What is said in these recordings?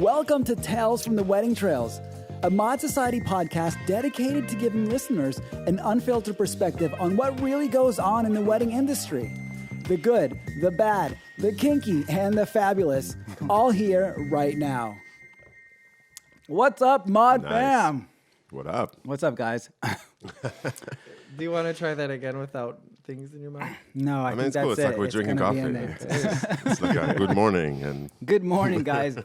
Welcome to Tales from the Wedding Trails, a Mod Society podcast dedicated to giving listeners an unfiltered perspective on what really goes on in the wedding industry. The good, the bad, the kinky, and the fabulous, all here right now. What's up, Mod Fam? What up? What's up, guys? Do you want to try that again without things in your mouth? No, I mean, think it's that's cool. It's it. like we're drinking gonna coffee. It's like a good morning. And Good morning, guys.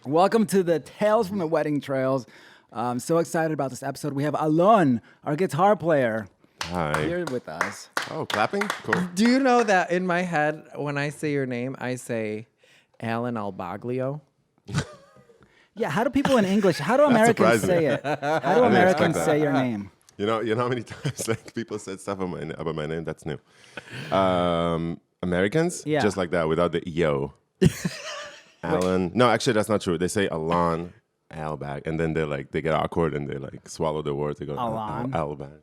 Welcome to the Tales from the Wedding Trails. I'm so excited about this episode. We have Alon, our guitar player, hi. here with us. Oh, clapping? Cool. Do you know that in my head, when I say your name, I say Alon Albaglio? Yeah, how do people in English, how do Americans surprising. say it? How do didn't Americans expect that. say your name? You know how many times like people said stuff about my name? That's new. Americans, Yeah. just like that, without the yo. Alan. No, actually, that's not true. They say Alon, Albag, and then they get awkward and they like swallow the words. They go Alon. Albag.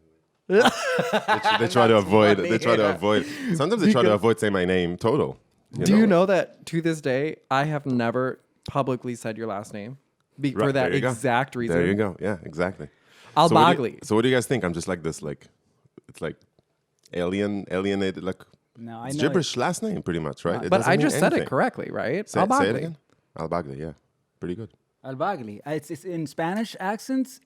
They try to avoid. They try to avoid. Sometimes they try to avoid saying my name. Total. Do you know that to this day, I have never publicly said your last name for that there you go. exact reason? There you go. Yeah, exactly. Albagli. So what do you guys think? I'm just like this, like it's like alienated, like No, I it's know. gibberish last name, pretty much, right? It But doesn't I mean just said it anything. correctly, right? Say it Albagli. again. Albagli, yeah, pretty good. Albagli. It's in Spanish accents.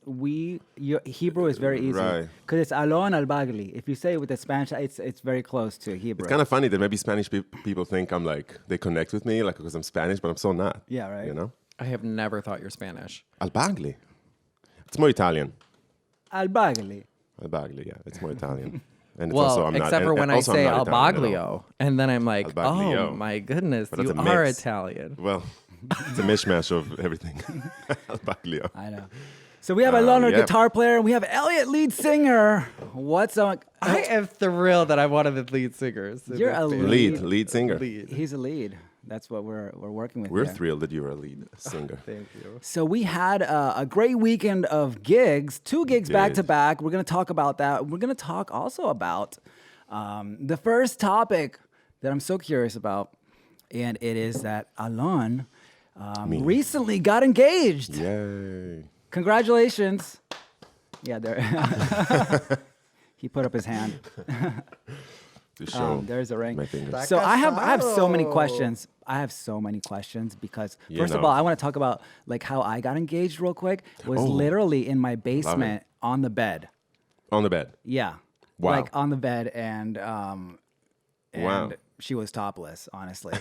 Hebrew is very easy Right. because it's Alon Albagli. If you say it with the Spanish, it's very close to Hebrew. It's kind of funny that maybe Spanish people think I'm like they connect with me, like because I'm Spanish, but I'm so not. Yeah, right. You know, I have never thought you're Spanish. Albagli. It's more Italian. Albagli. Albagli, yeah, it's more Italian. And it's Well, also, I'm not, except for and when I also I'm say not Italian at Albaglio, all. and then I'm like, Albaglio. oh my goodness, But it's you a are mix. Italian. Well, it's a mishmash of everything. Albaglio. I know. So we have Alon, our yeah. guitar player, and we have Elliot, lead singer. What's up? I am thrilled that I'm one of the lead singers. in You're this a band. Lead singer. Lead. He's a lead. That's what we're working with. We're here. thrilled that you're a lead singer. Thank you. So we had a great weekend of gigs, 2 gigs back to back. We're going to talk about that. We're going to talk also about the first topic that I'm so curious about, and it is that Alon recently got engaged. Yay. Congratulations. Yeah, there. He put up his hand. To show There's a ring. my fingers. So I have so many questions. Because You first of know. all, I want to talk about like how I got engaged real quick. Was literally in my basement on the bed. On the bed. Yeah. Wow. Like on the bed and Wow. she was topless, honestly.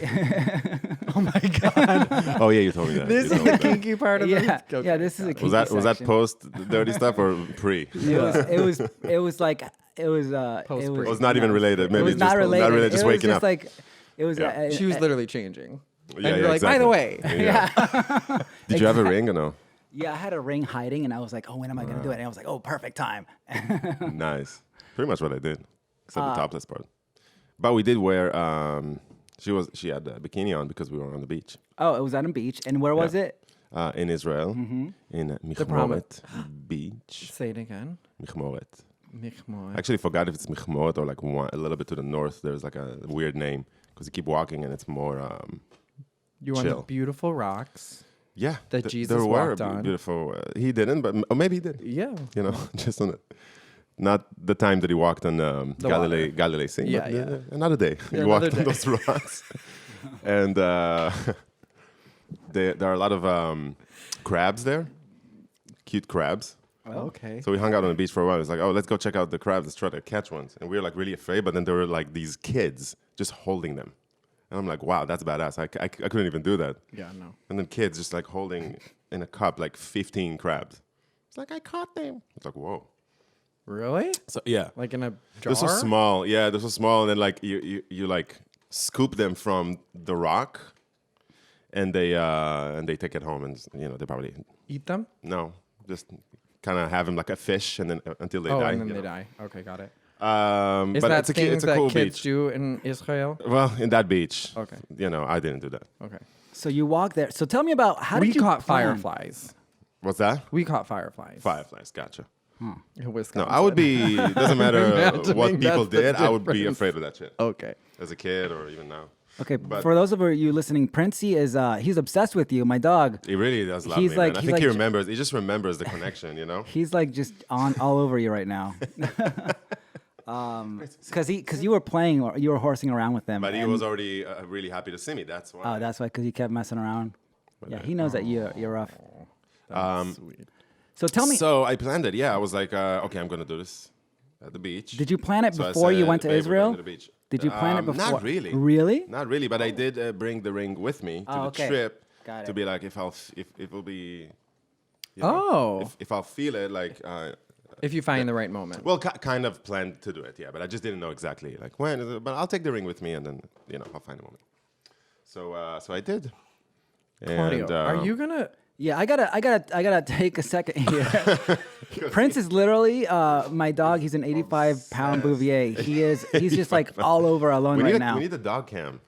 Oh my god. Oh yeah, you told me that. This You is told me the that. kinky part of yeah. it. Yeah, this is a kinky Was that section. post dirty stuff or pre? It was like it was Post-pre. It was not even related. it Maybe was just not related. Not really, It just was waking just up. like it was Yeah. She was literally changing. Yeah, and yeah, you're like, by exactly. the way. Yeah. Did you have a ring or no? Yeah, I had a ring hiding, and I was like, "Oh, when am I gonna do it?" And I was like, "Oh, perfect time." Nice. Pretty much what I did, except the topless part. But we did wear. She had a bikini on because we were on the beach. Oh, it was on a beach, and where was it? In Israel, in Michmoret beach. Say it again. Michmoret. Michmoret. I actually forgot if it's Michmoret or like a little bit to the north. There's like a weird name because you keep walking and it's more. You're on the chill. beautiful rocks. Yeah, That Jesus there were walked on. beautiful. He didn't, but or maybe he did. Yeah. You know, just on it. Not the time that he walked on Galilee Sea. Yeah, but, yeah. Another day. He Another walked day. on those rocks. And there are a lot of crabs there. Cute crabs. Okay. So we hung out on the beach for a while. It's like, oh, let's go check out the crabs. Let's try to catch ones. And we were like really afraid. But then there were like these kids just holding them. And I'm like, wow, that's badass. I couldn't even do that. Yeah, no. And then kids just like holding in a cup like 15 crabs. It's like, I caught them. It's like, whoa. Really? So yeah. Like in a jar? This was small. Yeah, this was small. And then like you like scoop them from the rock and they take it home and they probably Eat them? just kind of have them like a fish and then until they Oh, die. and then you they know. die. Okay, got it. Is But that it's a, things it's a that cool kids beach. do in Israel? Well, in that beach. Okay. I didn't do that. Okay. So you walked there. So tell me about how We did you caught plan? fireflies. What's that? We caught fireflies. Fireflies. Gotcha. In No, Wisconsin. I would be. Doesn't matter Imagining what people that's the did. I would be difference. afraid of that shit Okay. as a kid or even now. Okay, for those of you listening, Princey is he's obsessed with you, my dog. He really does love He's me, like- man. I he's think like- he remembers. He just remembers the connection, you know? He's like just on all over you right now. Because you were playing, or you were horsing around with him. But he and- was already really happy to see me. That's why. Oh, that's why, because you kept messing around. Yeah, he knows that you're rough. That's sweet. So tell me, So I planned it. Yeah, I was like, okay, I'm going to do this at the beach. did you plan it So I before you said, went to "Babe, we're Israel? going to the beach." Did you plan it before? Not really. Really? Not really, but I did bring the ring with me to Oh, the okay. trip Got to it. be like, if it will be, Oh. if I'll feel it, like, If you find the right moment. well, kind of planned to do it, yeah, but I just didn't know exactly like when. But I'll take the ring with me, and then I'll find a moment. So I did. Claudio, And, are you gonna? Yeah, I gotta take a second here. Prince is literally my dog. He's an 85-pound Bouvier. He's just like all over Alon right now. We need a dog cam.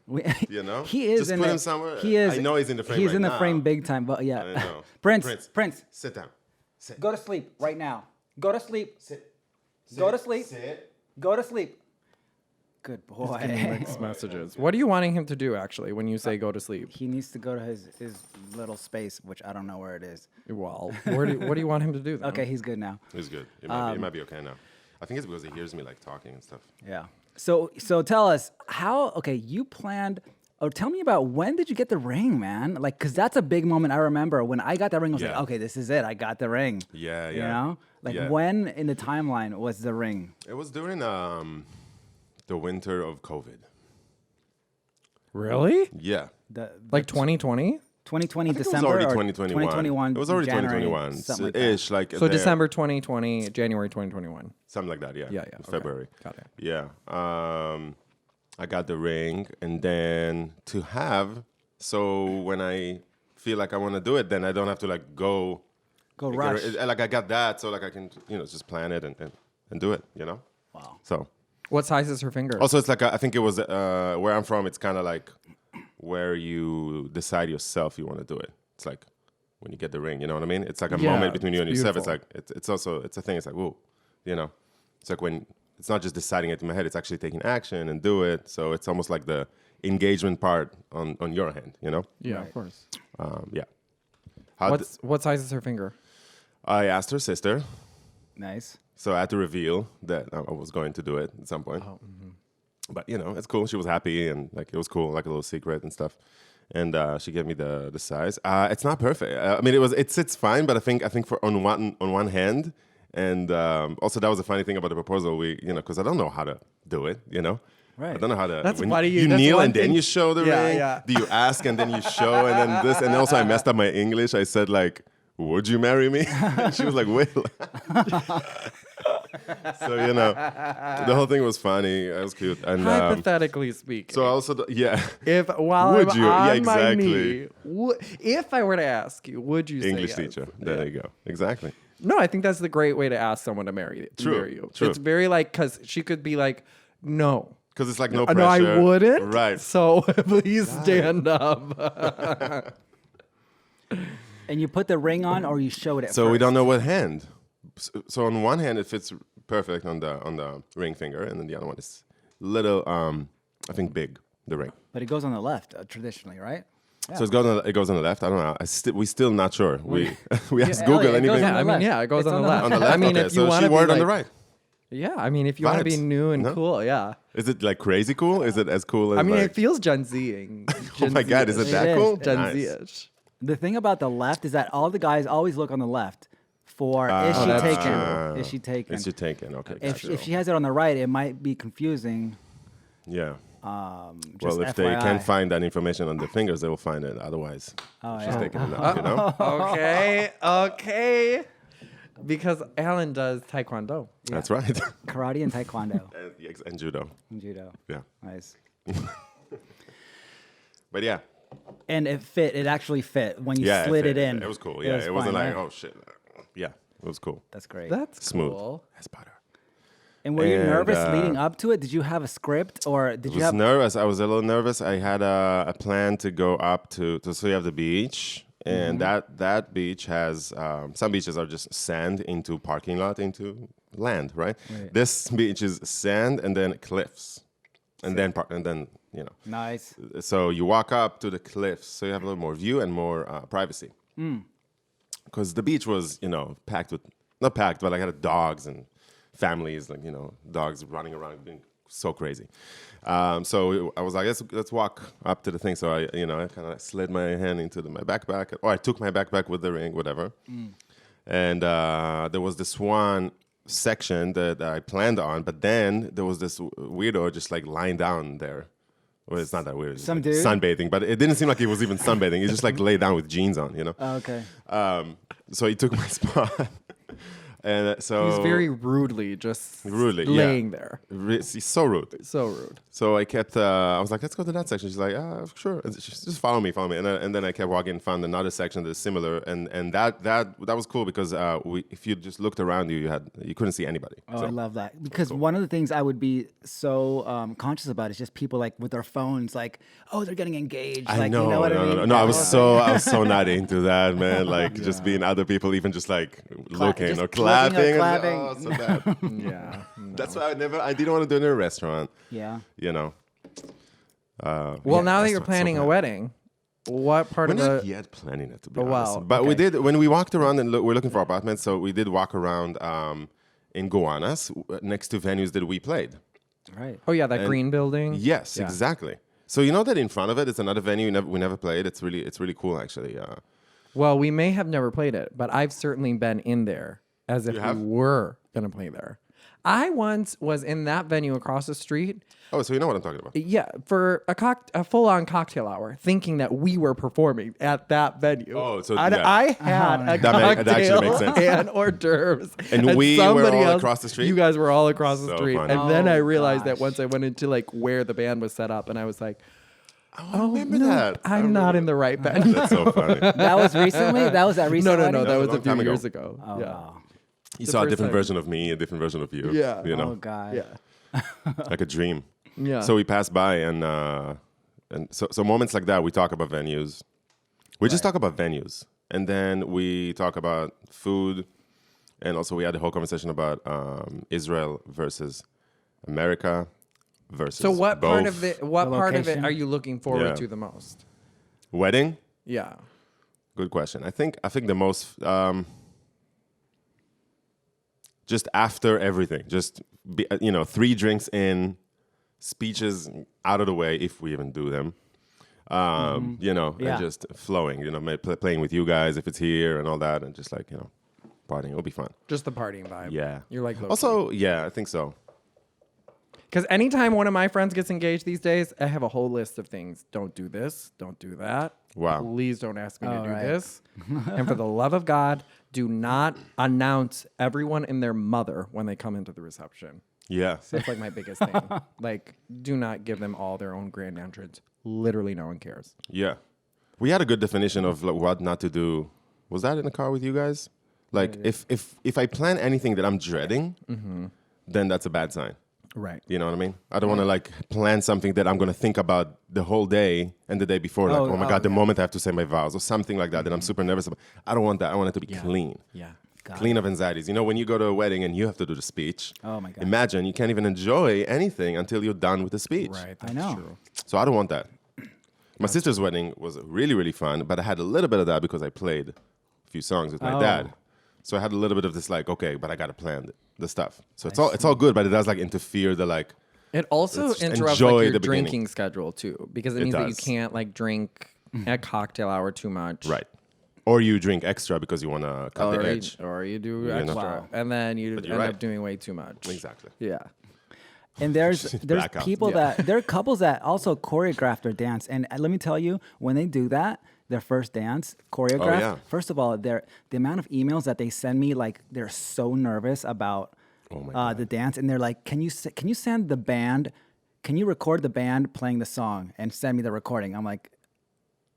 You know? He is Just in put the, him somewhere. He is. I know he's in the frame. He's right in the now. frame big time. But I yeah, know. Prince, Sit down. Sit. go to sleep right now. Go to sleep. Sit. Go to sleep. Sit. Go to sleep. Good boy. Mixed messages. What are you wanting him to do actually when you say go to sleep? He needs to go to his little space, which I don't know where it is. Well, what do you want him to do then? Okay, he's good now. He's good. It might be okay now. I think it's because he hears me like talking and stuff. Yeah. So tell us how. Okay, you planned. Oh, tell me about when did you get the ring, man? Like, cause that's a big moment. I remember when I got that ring. I was like, Yeah. okay, this is it. I got the ring. Yeah, You yeah. know, like Yeah. when in the timeline was the ring? It was during the winter of COVID. Really? Yeah. Like 2020? 2020 I think December it was already or 2021. 2021. It was already January, 2021. something like that. Ish, like So there- December 2020, January 2021. something like that. Yeah. Yeah, yeah. okay. February. Got it. Yeah. I got the ring, and then to have, so when I feel like I want to do it, then I don't have to like go. Go like, rush. Like I got that, so like I can just plan it and do it. Wow. So What size is her finger? also it's like I think it was where I'm from. It's kind of like where you decide yourself you want to do it. It's like when you get the ring. You know what I mean? It's like a Yeah, moment between you and it's yourself. It's beautiful. like it's also a thing. It's like whoa, It's like when it's not just deciding it in my head. It's actually taking action and do it. So it's almost like the engagement part on your hand. Yeah, of course. Yeah. What size is her finger? I asked her sister, Nice. so I had to reveal that I was going to do it at some point. But it's cool. She was happy, and like it was cool, like a little secret and stuff. And she gave me the size. It's not perfect. I mean, it sits fine, but I think for on one hand, and also that was a funny thing about the proposal. Because I don't know how to do it. Right. I don't know how to. That's when funny. You That's kneel one and then thing- you show the Yeah, ring. yeah. Do you ask and then you show and then this? And also I messed up my English. I said like, "Would you marry me?" She was like, "Will." So the whole thing was funny. It was cute. And Hypothetically speaking. so I also yeah. if while Would I'm you? on Yeah, my exactly. knee, if I were to ask you, would you English say yes? teacher. There you go. Exactly. No, I think that's the great way to ask someone to marry you. True. It's very like, because she could be like, no. Because it's like no No, pressure. I wouldn't. Right. So please stand up. And you put the ring on, or you show it at So we first? don't know what hand. So on one hand it fits perfect on the ring finger, and then the other one is little I think big, the ring. But it goes on the left traditionally, right? So it goes on the left. I don't know. We still not sure. We asked Yeah, Google Elliot, it goes anything. on Yeah, I the mean, left. yeah, it goes It's on the left. On the left. I mean, okay. if you so want she to wore be it on the like- right. Yeah, I mean, if you want to be Vibes. new and No? cool, yeah. Is it like crazy cool? Is it as cool as? I mean, like, it feels Gen Z-ing. oh my God, is it It that is. cool? Gen Nice. Z-ish. The thing about the left is that all the guys always look on the left for is she that's taken? true. Is she taken? Is she taken? Okay. if, gotcha. if she has it on the right, it might be confusing. Yeah. Just Well, if FYI. they can't find that information on the fingers, they will find it. Otherwise, she's yeah. taking it out. Okay. Because Alon does Taekwondo. That's right. Karate and Taekwondo and judo. and judo. Yeah. Nice. But yeah. And it fit. It actually fit when you Yeah. slid fit. it in. It was cool. Yeah. It wasn't fine, like, right? oh shit. Yeah. It was cool. That's great. That's Smooth. cool. As butter. And were you And, nervous leading up to it? Did you have a script, or did I you was have? nervous. I was a little nervous. I had a plan to go up so you have the beach, and that beach has some beaches are just sand into parking lot into land, right? This beach is sand and then cliffs. and then you know. Nice. So you walk up to the cliffs, so you have a little more view and more privacy. Because the beach was, you know, packed with, not packed, but I had dogs and families, like, you know, dogs running around being so crazy. So I was like, let's walk up to the thing. So I kind of slid my hand into my backpack, or I took my backpack with the ring, whatever. And there was this one section that I planned on, but then there was this weirdo just like lying down there. Well, it's not that weird. It's Some like dude? sunbathing, but it didn't seem like he was even sunbathing. He just like lay down with jeans on, you know. Oh, okay. So he took my spot, and so He's very rudely just Rudely, yeah. laying there. He's so rude. So rude. So I kept. I was like, let's go to that section. She's like, sure. And she just follow me. And then I kept walking and found another section that's similar. And that was cool because if you just looked around you, you couldn't see anybody. Oh, So- I love that. Because one of the things I would be so conscious about is just people like with their phones, like, oh, they're getting engaged. I like, know, you know what I mean? No, I That was whole so not into that, man. Like just being other people, even just like looking just or looking or clapping. clapping. Oh, so bad. Yeah. That's why I didn't want to do it in a restaurant. Yeah. You know. Well, Yeah, now that you're restaurant's so planning a bad. wedding, what part We're of not the yet planning it, to be Oh, wow. honest. But we did when we walked around and we're looking for apartments. So we did walk around in Gowanus next to venues that we played. Right. Oh yeah, that green building. Yes, Yeah. exactly. So you know that in front of it, it's another venue we never played. It's really cool actually. Well, we may have never played it, but I've certainly been in there as if You we have? were going to play there. I once was in that venue across the street. Oh, so you know what I'm talking about. Yeah, for a full-on cocktail hour, thinking that we were performing at that venue. Oh, so And yeah. I had a That actually cocktail makes sense. and hors d'oeuvres, And we were somebody all else- across the street? You guys were all across the So street, funny. and then Oh, I realized that gosh. once I went into like where the band was set up, and I was like, I remember that. I I'm not in the right venue. That's so funny. That was recently? That was that recent? No, wedding? that was was a a long few time ago. years ago. Oh, yeah. wow. You The saw a first different time. version of me, a different version of you. Yeah. You Oh, know, God. Yeah. like a dream. Yeah. So we passed by, and so moments like that, we talk about venues. We just talk about venues, and then we talk about food, and also we had a whole conversation about Israel versus America versus. So what part both. of it? The What part of it location? are you looking forward Yeah. to the most? Wedding? Yeah. Good question. I think the most just after everything, just 3 drinks in, speeches out of the way if we even do them. Yeah. And just flowing, playing with you guys if it's here and all that, and just like, partying. It'll be fun. Just the partying vibe. Yeah. You're like, Also, yeah, I think so. because anytime one of my friends gets engaged these days, I have a whole list of things. Don't do this. Don't do that. Wow. Please don't ask me to Oh, do right. this. And for the love of God, do not announce everyone and their mother when they come into the reception. Yeah. That's like my biggest thing. Like, do not give them all their own grand entrance. Literally, no one cares. Yeah. We had a good definition of like, what not to do. Was that in the car with you guys? Like, if I plan anything that I'm dreading, then that's a bad sign. Right. You know what I mean? I don't want to like plan something that I'm going to think about the whole day and the day before. Like, oh my God, the moment I have to say my vows or something like that I'm super nervous about. I don't want that. I want it to be clean. Yeah. Clean of anxieties. You know, when you go to a wedding and you have to do the speech, Oh my God. imagine you can't even enjoy anything until you're done with the speech. Right. I That's know. true. So I don't want that. My sister's wedding was really, really fun, but I had a little bit of that because I played a few songs with my Oh. dad. So I had a little bit of this like, okay, but I got to plan the stuff. So it's all good, but it does like interfere the like, It also Let's interrupts enjoy like your the beginning. drinking schedule too, because it It means that you does. can't like drink at cocktail hour too much. right. Or you drink extra because you want to cut the edge. Or you do know. extra, Wow. and then you end you're right. up doing way too much. Exactly. Yeah. And there's Blackout. people there are couples that also choreograph their dance. And let me tell you, when they do that, their first dance choreographed. yeah. First of all, the amount of emails that they send me, like they're so nervous about Oh my God. the dance, and they're like, "Can you send the band? Can you record the band playing the song and send me the recording?" I'm like,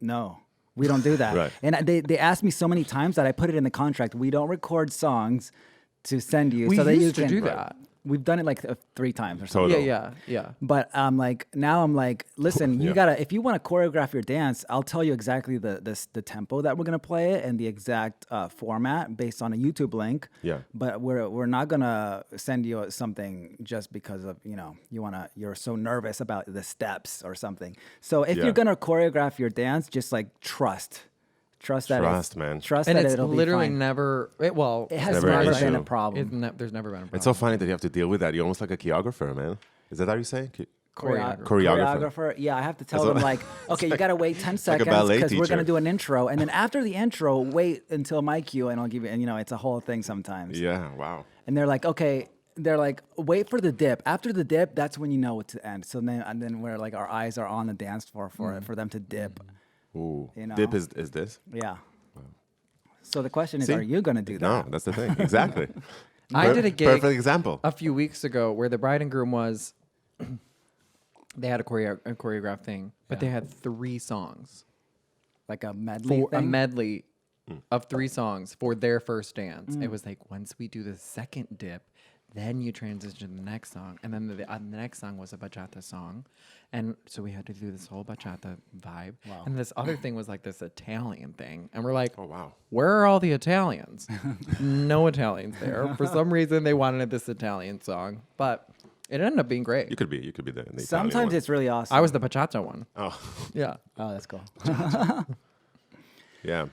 "No, we don't do that." Right. And they asked me so many times that I put it in the contract. We don't record songs to send you. We so that you used to can, do that. We've done it like 3 times or something. Total. Yeah. But now I'm like, listen, you Yeah. gotta, if you want to choreograph your dance, I'll tell you exactly the tempo that we're gonna play it and the exact format based on a YouTube link. Yeah. But we're not gonna send you something just because of you're so nervous about the steps or something. So if Yeah. you're gonna choreograph your dance, just like trust that Trust, man. Trust And that it's it'll literally be fine. never. Well, It has never never an been a issue. problem. there's never been a problem. It's so funny that you have to deal with that. You're almost like a choreographer, man. Is that how you say? Choreographer. Choreographer. Yeah, I have to tell That's them what- like, okay, you got to wait 10 like a seconds ballet because we're going to teacher. do an intro. And then after the intro, wait until my cue and I'll give you, and it's a whole thing sometimes. Yeah. Wow. And they're like, okay, wait for the dip. After the dip, that's when you know it's to end. So then we're like, our eyes are on the dance floor for them to dip. Ooh. You know? Dip is this? Yeah. So the question is, See? are you going to do No, that? that's the thing. Exactly. I did a gig Perfect example. a few weeks ago where the bride and groom was. They had a choreographed thing, but they had 3 songs Like a medley for a thing? medley of 3 songs for their first dance. It was like once we do the second dip, then you transition to the next song, and then the next song was a bachata song, and so we had to do this whole bachata vibe. Wow. And this other thing was like this Italian thing, and we're like, Oh, wow. where are all the Italians? No Italians there. For some reason, they wanted this Italian song, but it ended up being great. You could be the Italian Sometimes one. it's really awesome. I was the bachata one. Oh, Yeah. Oh, that's cool. yeah.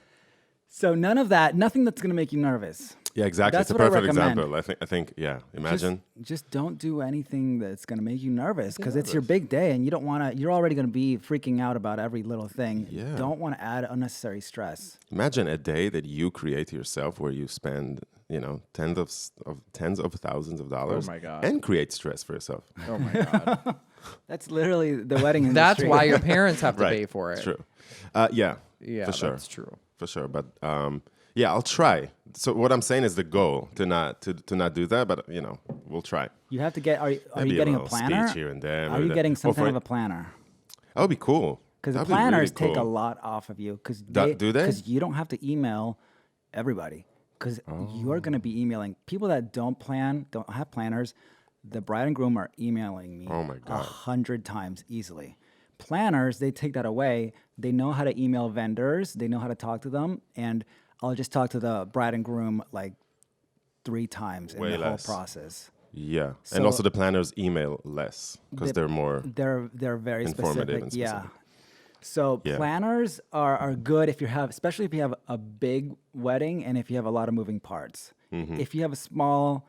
So nothing that's going to make you nervous. Yeah, exactly. That's It's a what I perfect recommend. example. I think, yeah. Imagine. Just don't do anything that's going to make you nervous because it's your nervous. big day and you don't want to. You're already going to be freaking out about every little thing. Yeah. Don't want to add unnecessary stress. Imagine a day that you create yourself where you spend, tens of thousands of dollars my God. and create stress for yourself. Oh my God. That's literally the wedding industry. That's why your parents have to Right. pay for it. It's true. Yeah. Yeah, for sure. that's true. For sure. But yeah, I'll try. So what I'm saying is the goal to not do that, but we'll try. You have to get. Are you Maybe getting a little planner? speech here and there. Are maybe you that- getting some Well, kind for- of a planner? That would be cool. Because the That'd be really planners take a cool. lot off of you. Because Do they? Because you don't have to email everybody. Because you're going to be emailing people that don't have planners. The bride and groom are emailing me Oh my God. 100 times easily. Planners, they take that away. They know how to email vendors. They know how to talk to them. And I'll just talk to the bride and groom like 3 times Way in the less. whole process. Yeah. So- and also the planners email less because they're more. They're very Informative specific. and Yeah. specific. So Yeah. planners are good especially if you have a big wedding and if you have a lot of moving parts. Mm-hmm. If you have a small,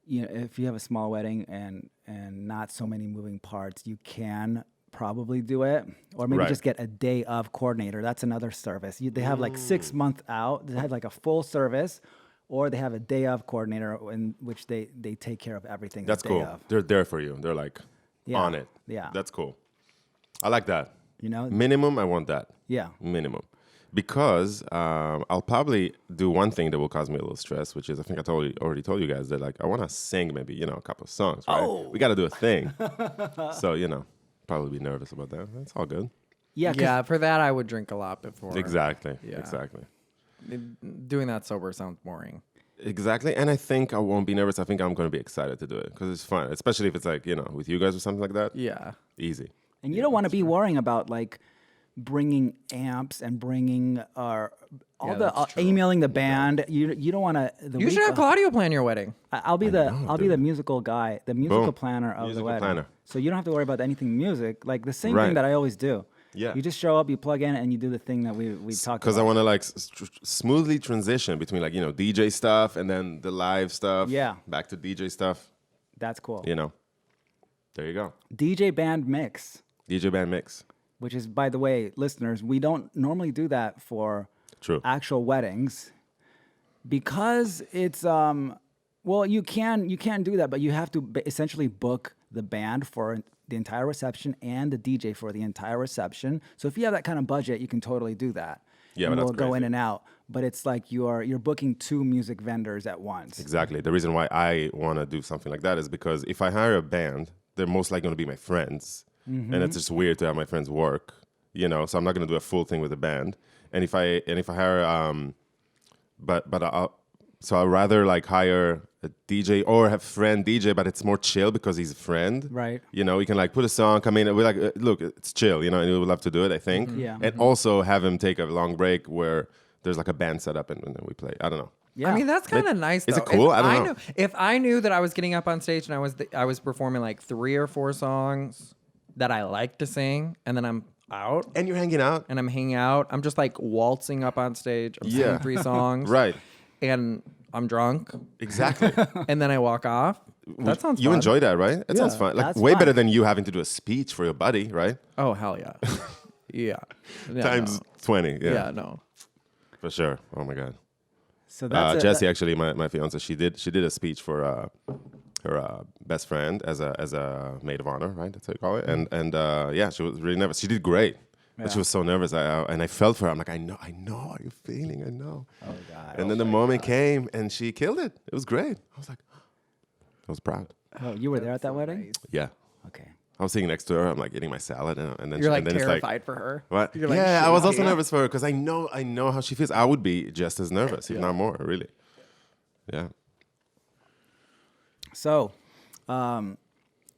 if you have a small wedding and not so many moving parts, you can probably do it, or maybe Right. just get a day of coordinator. That's another service. They have like 6 months out. They have like a full service, or they have a day of coordinator in which they take care of everything. That's the day cool. of. They're there for you. They're like Yeah. on it. Yeah. That's cool. I like that. Mm. Minimum, I want that. Yeah. Minimum. Because I'll probably do one thing that will cause me a little stress, which is I think I already told you guys that like I want to sing maybe, a couple of songs, right? Oh. We got to do a thing. So, probably be nervous about that. That's all good. Yeah. 'cause Yeah, for that I would drink a lot before. Exactly. Yeah. Exactly. Doing that sober sounds boring. Exactly. And I think I won't be nervous. I think I'm going to be excited to do it because it's fun, especially if it's like, with you guys or something like that. Yeah. Easy. And you don't want to be worrying about like bringing amps and bringing that's true. emailing the band. You don't want to. You should have Claudio plan your wedding. I'll be the musical guy, the musical Boom. planner of the Musical wedding. planner. So you don't have to worry about anything music. Like the same Right. thing that I always do. Yeah. You just show up, you plug in, and you do the thing that we talked Because I about. want to like smoothly transition between like, DJ stuff and then the live stuff. Yeah. Back to DJ stuff. That's cool. There you go. DJ band mix, DJ band mix. which is, by the way, listeners, we don't normally do that for True. actual weddings because it's well, you can do that, but you have to essentially book the band for the entire reception and the DJ for the entire reception. So if you have that kind of budget, you can totally do that. Yeah, and but we'll that's go in crazy. and out. But it's like you're booking 2 music vendors at once. Exactly. The reason why I want to do something like that is because if I hire a band, they're most likely going to be my friends. Mm-hmm. And it's just weird to have my friends work, so I'm not going to do a full thing with the band. And if I hire, I'd rather like hire a DJ or have friend DJ, but it's more chill because he's a friend. Right. You know, we can like put a song, come in, and we're like, look, it's chill, you know, and we would love to do it, I think. Yeah. And also have him take a long break where there's like a band set up and then we play. I don't know. Yeah. I mean, that's kind of nice. Is though. it cool? If I don't know. If I knew that I was getting up on stage and I was performing like 3 or 4 songs that I like to sing, and then I'm out And you're hanging out. and I'm hanging out, I'm just like waltzing up on stage. I'm Yeah. singing 3 songs, Right. And I'm drunk, Exactly. and then I walk off. That sounds You fun. enjoy that, right? It sounds fun. Like that's way fun. better than you having to do a speech for your buddy, right? Oh hell yeah, yeah. Times 20. Yeah. Yeah, no. For sure. Oh my God. So that's Jessie, actually, my fiance, she did a speech for her best friend as a maid of honor, right? That's how you call it. And yeah, she was really nervous. She did great, but she was so nervous. And I felt for her. I'm like, I know how you're feeling. I know. Oh God. And then the moment came, and she killed it. It was great. I was like, I was proud. Oh, you were there at that wedding? Yeah. Okay. I was sitting next to her. I'm like eating my salad, and then You're like and then it's terrified for her. What? You're like, Yeah, I was also shit. nervous for her because I know how she feels. I would be just as nervous, if not more, really. Yeah. So,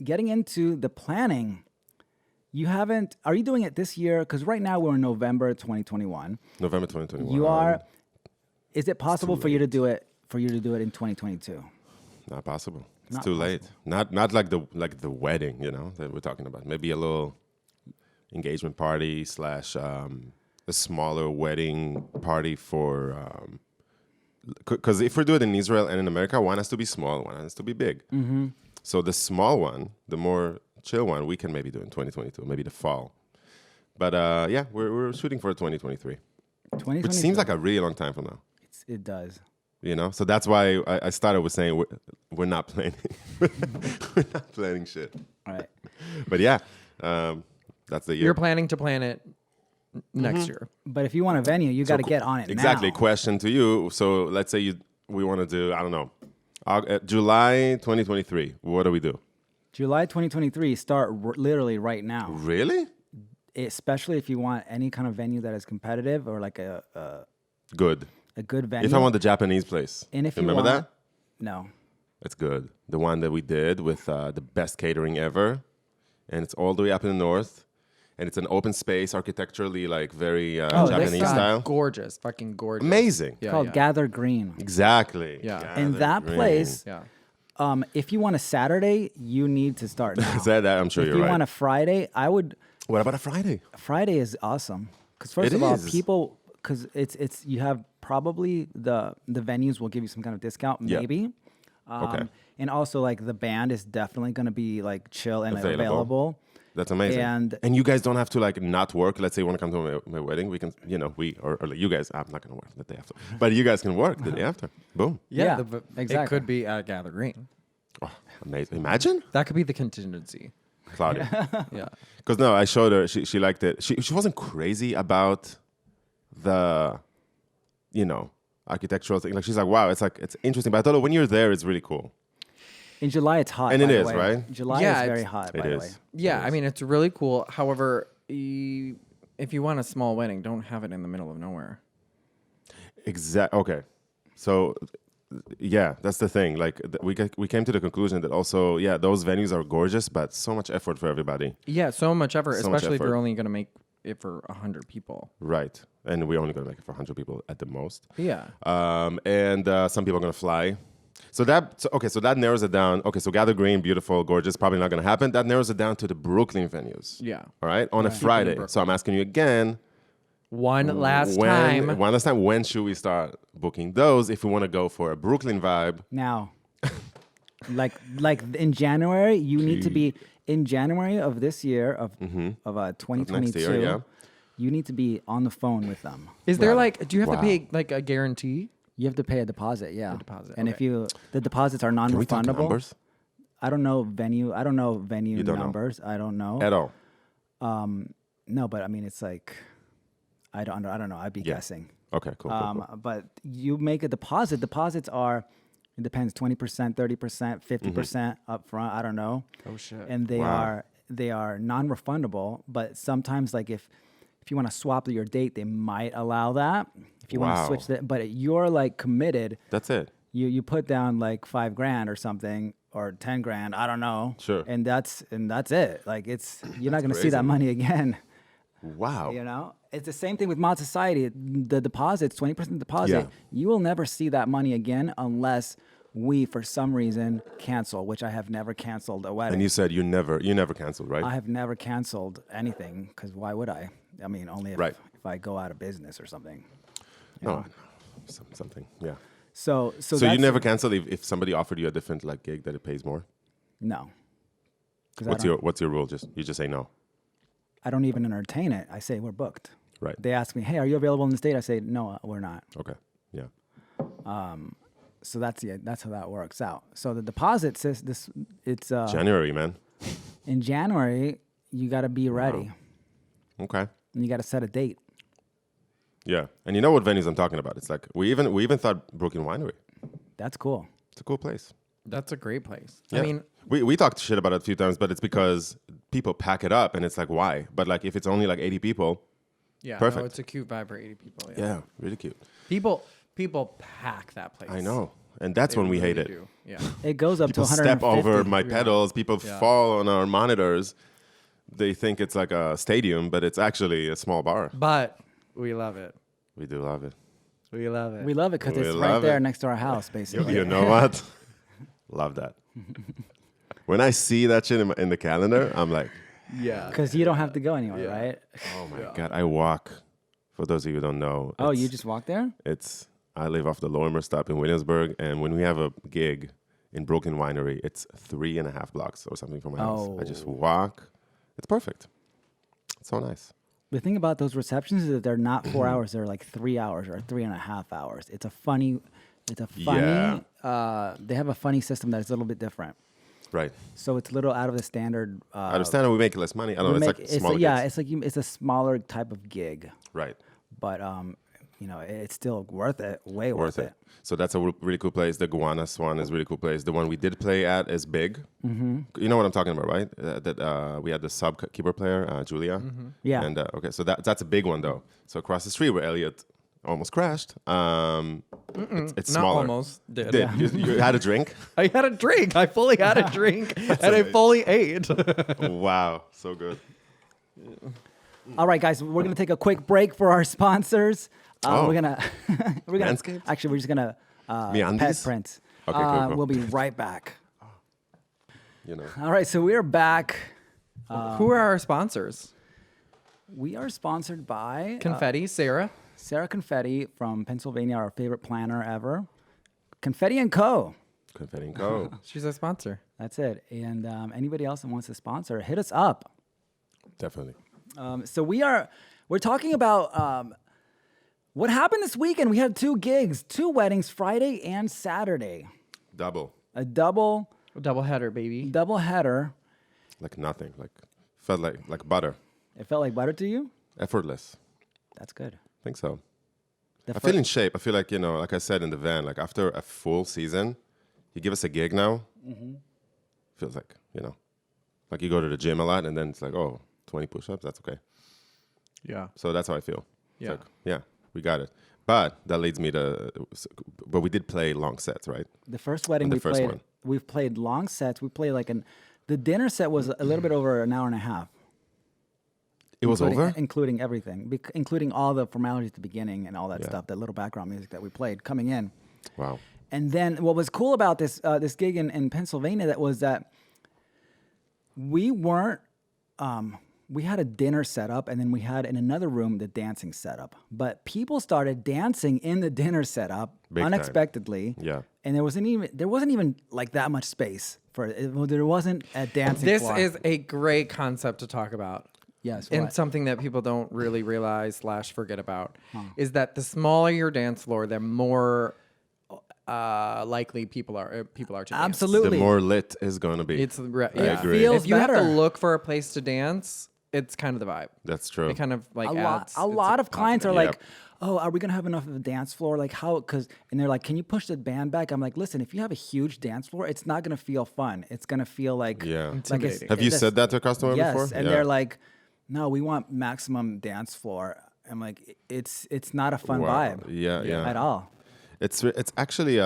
getting into the planning, are you doing it this year? Because right now we're in November 2021. November 2021. You are, is it possible too for you to do it in 2022? Not possible. It's Not too late. Not like the wedding, you know, that we're talking about. Maybe a little engagement party / a smaller wedding party for. Because if we do it in Israel and in America, one has to be small, one has to be big. Mm-hmm. So the small one, the more chill one, we can maybe do in 2022, maybe the fall. But yeah, we're shooting for 2023, 2022. which seems like a really long time from now. It does. You know, so that's why I started with saying we're not planning, we're not planning shit. All right. But yeah, that's the year. You're planning to plan it next year. But if you want a venue, you got to get on it Exactly. now. Question to you. So let's say we want to do, I don't know, July 2023. What do we do? July 2023, start literally right now. Really? Especially if you want any kind of venue that is competitive or like a Good. good venue. If I want the Japanese place. And if you remember want- that? No. It's good. The one that we did with the best catering ever. And it's all the way up in the north. And it's an open space, architecturally, like very Japanese God. style. Gorgeous, fucking gorgeous. Amazing. Yeah, Called yeah. Gather Green. Exactly. Yeah. And that Green. place, Yeah. if you want a Saturday, you need to start now. Said that, I'm sure If you're you right. want a Friday, What about a Friday? Friday is awesome. Because first It of all, is. people, because it's you have probably the venues will give you some kind of discount, Yeah. maybe. Okay. And also like the band is definitely going to be like chill and Available. available. That's amazing. And- you guys don't have to like not work. Let's say you want to come to my wedding. We can, you know, or like you guys, I'm not going to work the day after. But you guys can work the day after. Boom. Yeah, It exactly. could be at Gather Green. Oh, amazing. Imagine, That could be the contingency. Claudio. Yeah. Because no, I showed her. She liked it. She wasn't crazy about the, you know, architectural thing. Like she's like, wow, it's interesting. But I told her when you're there, it's really cool. in July it's hot. And by it the is, way. right? July Yeah, is very it's- hot, It by the is. way. Yeah, I mean, it's really cool. However, if you want a small wedding, don't have it in the middle of nowhere. Okay. So, yeah, that's the thing. Like we came to the conclusion that also, yeah, those venues are gorgeous, but so much effort for everybody. Yeah, so much effort, So much especially if effort. you're only going to make it for 100 people. Right. And we're only going to make it for 100 people at the most. Yeah. And some people are going to fly. So that narrows it down. Okay, so Gather Green, beautiful, gorgeous, probably not going to happen. That narrows it down to the Brooklyn venues. Yeah. All right, on a Friday. So I'm asking you again. One last One time. last time. When should we start booking those if we want to go for a Brooklyn vibe? Now, like in January, you need to be in January of this year of 2022. Next year, yeah. You need to be on the phone with them. Is there Right. do you have to Wow. pay like a guarantee? You have to pay a deposit, yeah. deposit, And okay. if the deposits are Can we talk non-refundable, numbers I don't know venue You don't know. numbers. I don't know. at all? No, but I mean it's like I don't know. I'd be guessing. Okay, cool. Cool. But you make a deposit. Deposits are, it depends, 20%, 30%, 50% up front. I don't know. Oh shit. And they are non-refundable. But sometimes, like if you want to swap your date, they might allow that. If you want to Wow. switch that, but you're like committed. That's it. you put down like $5,000 or something, or $10,000, I don't know. Sure. And that's it. Like you're not going to see crazy, that money again. Wow. You know, it's the same thing with Mod Society. The deposits, 20% deposit. Yeah. You will never see that money again unless we, for some reason, cancel. Which I have never canceled a wedding. And you said you never canceled, right? I have never canceled anything because why would I? I mean, only if I go out of business or something. No, something. Yeah. So you never canceled if somebody offered you a different like gig that it pays more? No. What's your rule? You just say no. I don't even entertain it. I say we're booked. Right. They ask me, "Hey, are you available in this date?" I say, "No, we're not." Okay. Yeah. So that's how that works out. So the deposit says it's January, man. in January. You got to be ready. Wow. Okay. And you got to set a date. Yeah, and you know what venues I'm talking about? It's like we even thought Brooklyn Winery. That's cool. It's a cool place. That's a great place. Yeah. I mean, we talked shit about it a few times, but it's because people pack it up, and it's like why? But like if it's only like 80 people, yeah, perfect. No, it's a cute vibe for 80 people. Yeah, really cute. People pack that place. I know, and that's when we hate it. Do. Yeah. It goes up People to 150. step over my pedals. People fall on our monitors. They think it's like a stadium, but it's actually a small bar. But we love it. We do love it. We love it. We love it because We it's right love there it. next to our house, basically. You know what? Love that. When I see that shit in the calendar, I'm like, Yeah. Because you don't have to go anywhere, right? oh my God. I walk. For those of you who don't know. Oh, it's- you just walk there? I live off the Lorimer stop in Williamsburg, and when we have a gig in Brooklyn Winery, it's 3.5 blocks or something from my house. I just walk. It's perfect. It's so nice. The thing about those receptions is that they're not 4 hours; they're like 3 hours or 3.5 hours. It's a funny. Yeah. They have a funny system that is a little bit different. Right. So it's a little out of the standard. I understand we make less money. I don't know. It's like smaller gigs. It's a smaller type of gig, Right. but it's still worth it. Way worth it. So that's a really cool place. The Guana Swan is a really cool place. The one we did play at is big. Mm-hmm. You know what I'm talking about, right? We had the sub keyboard player, Julia. Mm-hmm. Yeah. And okay, so that's a big one though. So across the street where Elliot almost crashed, it's Not smaller. almost. Did. Did you had a drink? I had a drink. I fully had a drink, and I fully ate. Wow, so good. All right, guys, we're gonna take a quick break for our sponsors. Oh. We're gonna Manscaped? actually we're just gonna pet MeUndies? Prince. Okay, cool. We'll be right back. You know. All right, so we are back. Who are our sponsors? We are sponsored by Confetti, Sarah. Sarah Confetti from Pennsylvania, our favorite planner ever. Confetti & Co. Confetti and Co. She's our sponsor. That's it. And anybody else that wants to sponsor, hit us up. Definitely. So we're talking about what happened this weekend. We had 2 gigs, 2 weddings, Friday and Saturday. Double. A double Doubleheader, baby. header. Like nothing. Like felt like butter. It felt like butter to you? Effortless. That's good. I think so. The I feel in shape. I feel like, like I said in the van, like after a full season, you give us a gig now, feels like, like you go to the gym a lot and then it's like, 20 push-ups, that's okay. Yeah. So that's how I feel. It's Yeah. like, yeah, we got it. But that leads me to, but we did play long sets, right? The first wedding The first one. we've played long sets. We played the dinner set was a little bit over an hour and a half. It was over? Including everything, including all the formalities at the beginning and all that Yeah. stuff, that little background music that we played coming in. Wow. And then what was cool about this gig in Pennsylvania that we weren't, we had a dinner set up and then we had in another room the dancing setup. But people started dancing in the dinner setup Big time. unexpectedly. Yeah. And there wasn't even like that much space for it. There wasn't a dancing This floor. is a great concept to talk about. Yes. And what? something that people don't really realize / forget about is that the smaller your dance floor, the more likely people are to dance. Absolutely. The more lit is going to be. It's I yeah. agree. feels If you have to better. look for a place to dance, it's kind of the vibe. That's true. It kind of like a adds. lot of clients are Yep. like, "Oh, are we gonna have enough of a dance floor? Like how?" And they're like, "Can you push the band back?" I'm like, "Listen, if you have a huge dance floor, it's not gonna feel fun. It's gonna feel like Yeah. like Intimidating. Have you said that to a customer yes, before? and Yeah. they're like, "No, we want maximum dance floor." I'm like, "It's not a fun Wow. vibe, Yeah, yeah. at all." It's actually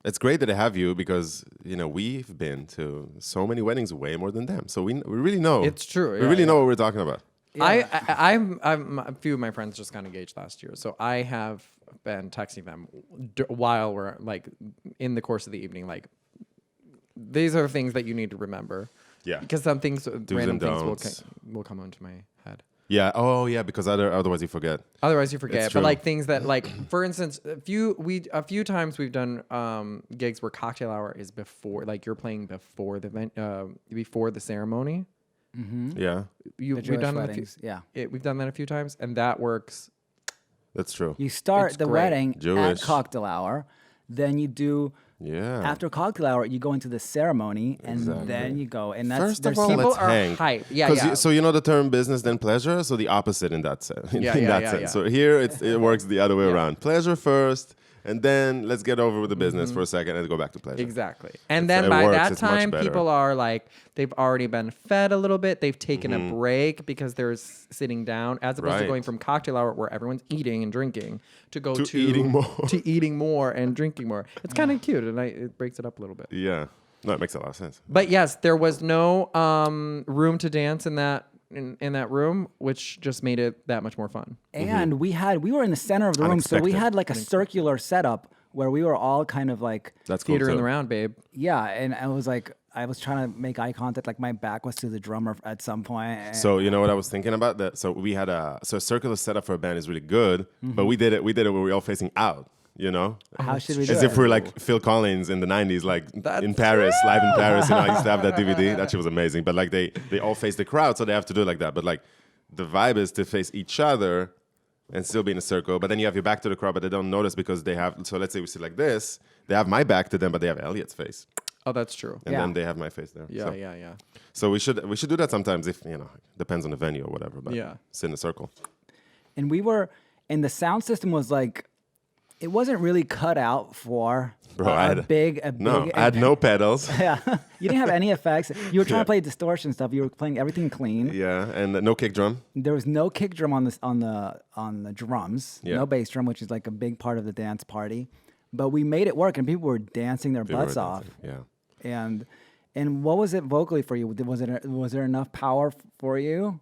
it's great that they have you because we've been to so many weddings way more than them, so we really know. It's true. We really know what we're talking about. Yeah. I'm a few of my friends just got engaged last year, so I have been texting them while we're like in the course of the evening, like these are things that you need to remember. Yeah. Because some things, random don'ts. things will come onto my head. Yeah. Oh, yeah. Because otherwise you forget. Otherwise you forget. It's But true. like things that, like, for instance, a few times we've done gigs where cocktail hour is before, like you're playing before the ceremony. Yeah, We've Jewish done weddings, we've done that a few times, and that works. that's true. You start It's the great. wedding Jewish. at cocktail hour, then you do. Yeah. After cocktail hour, you go into the ceremony, and Exactly. then you go. And that's First of there's all, people let's are hang. hype. Yeah, 'Cause yeah. so you know the term business then pleasure, so the opposite in that sense. Yeah, in yeah, that yeah, sense. yeah. So here it works the other way Yeah. around. Pleasure first, and then let's get over with the business for a second and go back to pleasure. Exactly. And It's- then it by works, that it's much time, better. people are like, they've already been fed a little bit. They've taken a break because they're sitting down, as opposed to Right. going from cocktail hour where everyone's eating and drinking to go To to eating more. to eating more and drinking more. It's kind of cute, and it breaks it up a little bit. Yeah. No, it makes a lot of sense. But yes, there was no room to dance in that room, which just made it that much more fun. And we were in the center of the room, so we Unexpected. had like a circular setup where we were all kind of like, That's cool Theater in too. the round, babe. yeah. And I was like, I was trying to make eye contact, like my back was to the drummer at some point. and- So you know what I was thinking about that. So we had a circular setup for a band is really good, but we did it where we were all facing out. how should we do As it? if we're like Phil Collins in the 90s, like in Paris, live in Paris. I used to have that DVD. That shit was amazing. But like they all face the crowd, so they have to do it like that. But like the vibe is to face each other and still be in a circle. But then you have your back to the crowd, but they don't notice because they have. So let's say we sit like this. They have my back to them, but they have Elliot's face, Oh, that's true. and Yeah. then they have my face there. Yeah, so, yeah. So we should do that sometimes if depends on the venue or whatever. But Yeah. sit in a circle. And and the sound system was like, it wasn't really cut out for Bro, a I had big. I had no pedals. Yeah, you didn't have any effects. You were trying Yeah. to play distortion stuff. You were playing everything clean. Yeah, and no kick drum. There was no kick drum on the drums. Yeah. No bass drum, which is like a big part of the dance party. But we made it work, and people were dancing their People were butts off. dancing, Yeah. And what was it vocally for you? Was there enough power for you,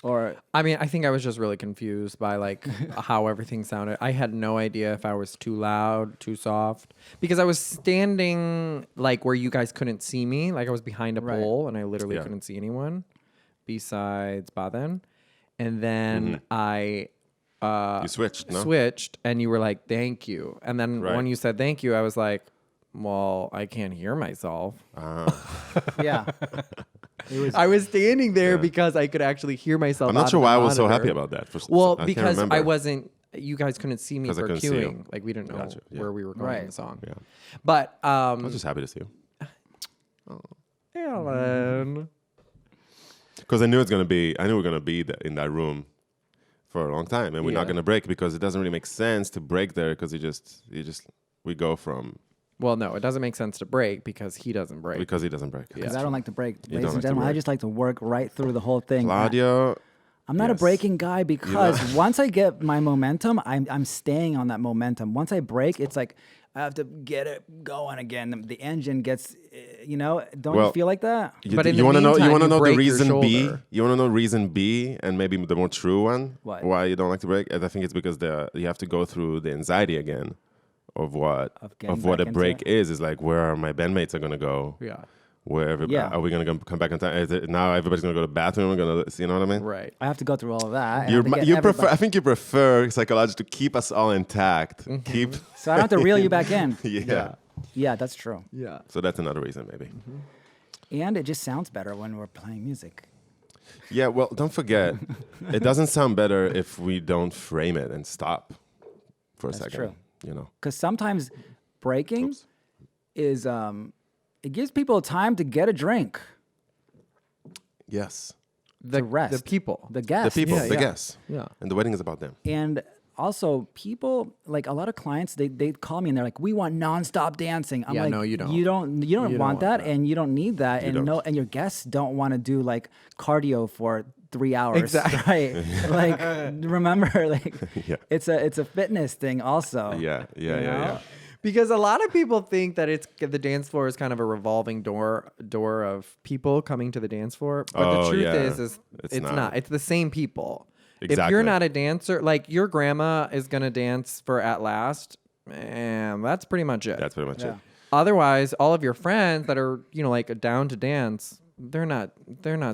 or I mean, I think I was just really confused by like how everything sounded. I had no idea if I was too loud, too soft, because I was standing like where you guys couldn't see me. Like I was behind a Right. pole and I literally Yeah. couldn't see anyone besides Baden. And then I You switched, no? switched and you were like, thank you. And then Right. when you said thank you, I was like, well, I can't hear myself. yeah? It was. I was standing there because I could actually hear myself. I'm not out sure of the why I was so monitor. happy about that. Well, I can't because I remember. wasn't. You guys couldn't see me 'Cause I for couldn't see you. cueing. Like we didn't know Gotcha, yeah. where we were going in Right. the song. Yeah. But I was just happy to see you. Alon. Because I knew we're gonna be in that room for a long time, and we're not Yeah. gonna break because it doesn't really make sense to break there because we go from Well, no, it doesn't make sense to break because he doesn't break. because he doesn't break. Because I don't like to break. don't Ladies like and to gentlemen, I break. just like to work right through the whole thing. Claudio, I'm not a yes. breaking guy because once I get my momentum, I'm staying on that momentum. Once I break, it's like I have to get it going again. The engine gets, don't you Well, feel like that? But in you the want to know? You meantime, want to you know the break your reason B? shoulder. You want to know reason B, and maybe the more true one? What? Why you don't like to break? And I think it's because you have to go through the anxiety again of what getting what back a into break it? is. Is like where are my bandmates are gonna go? Yeah. Where everybody, Yeah. are we gonna come back on time? Now everybody's gonna go to the bathroom. We're gonna, you know what I mean? Right. I have to go through all of that. and I have to get You prefer. everybody- I think you prefer psychologically to keep us all intact. Keep. So I don't have to reel you back in. Yeah. Yeah, that's true. Yeah. So that's another reason, maybe. And it just sounds better when we're playing music. Yeah. Well, don't forget, it doesn't sound better if we don't frame it and stop for a second. true. You know. Because sometimes breaking Oops. is it gives people time to get a drink, Yes. The rest. The people. the The guests. people, Yeah, the yeah. guests. Yeah. And the wedding is about them. And also, people, like a lot of clients, they call me and they're like, "We want nonstop dancing." I'm Yeah, like, no, you don't. You don't don't want want that, that. and you don't need that, and don't. and your guests don't want to do like cardio for 3 hours Exactly. straight. Like, remember, like, Yeah. it's a fitness thing also. Yeah. Because a lot of people think that the dance floor is kind of a revolving door of people coming to the dance floor. But the truth is it's not. It's the same people. If Exactly. you're not a dancer, like your grandma is going to dance for At Last, and that's pretty much it. That's pretty much it. Otherwise, all of your friends that are, like down to dance, they're not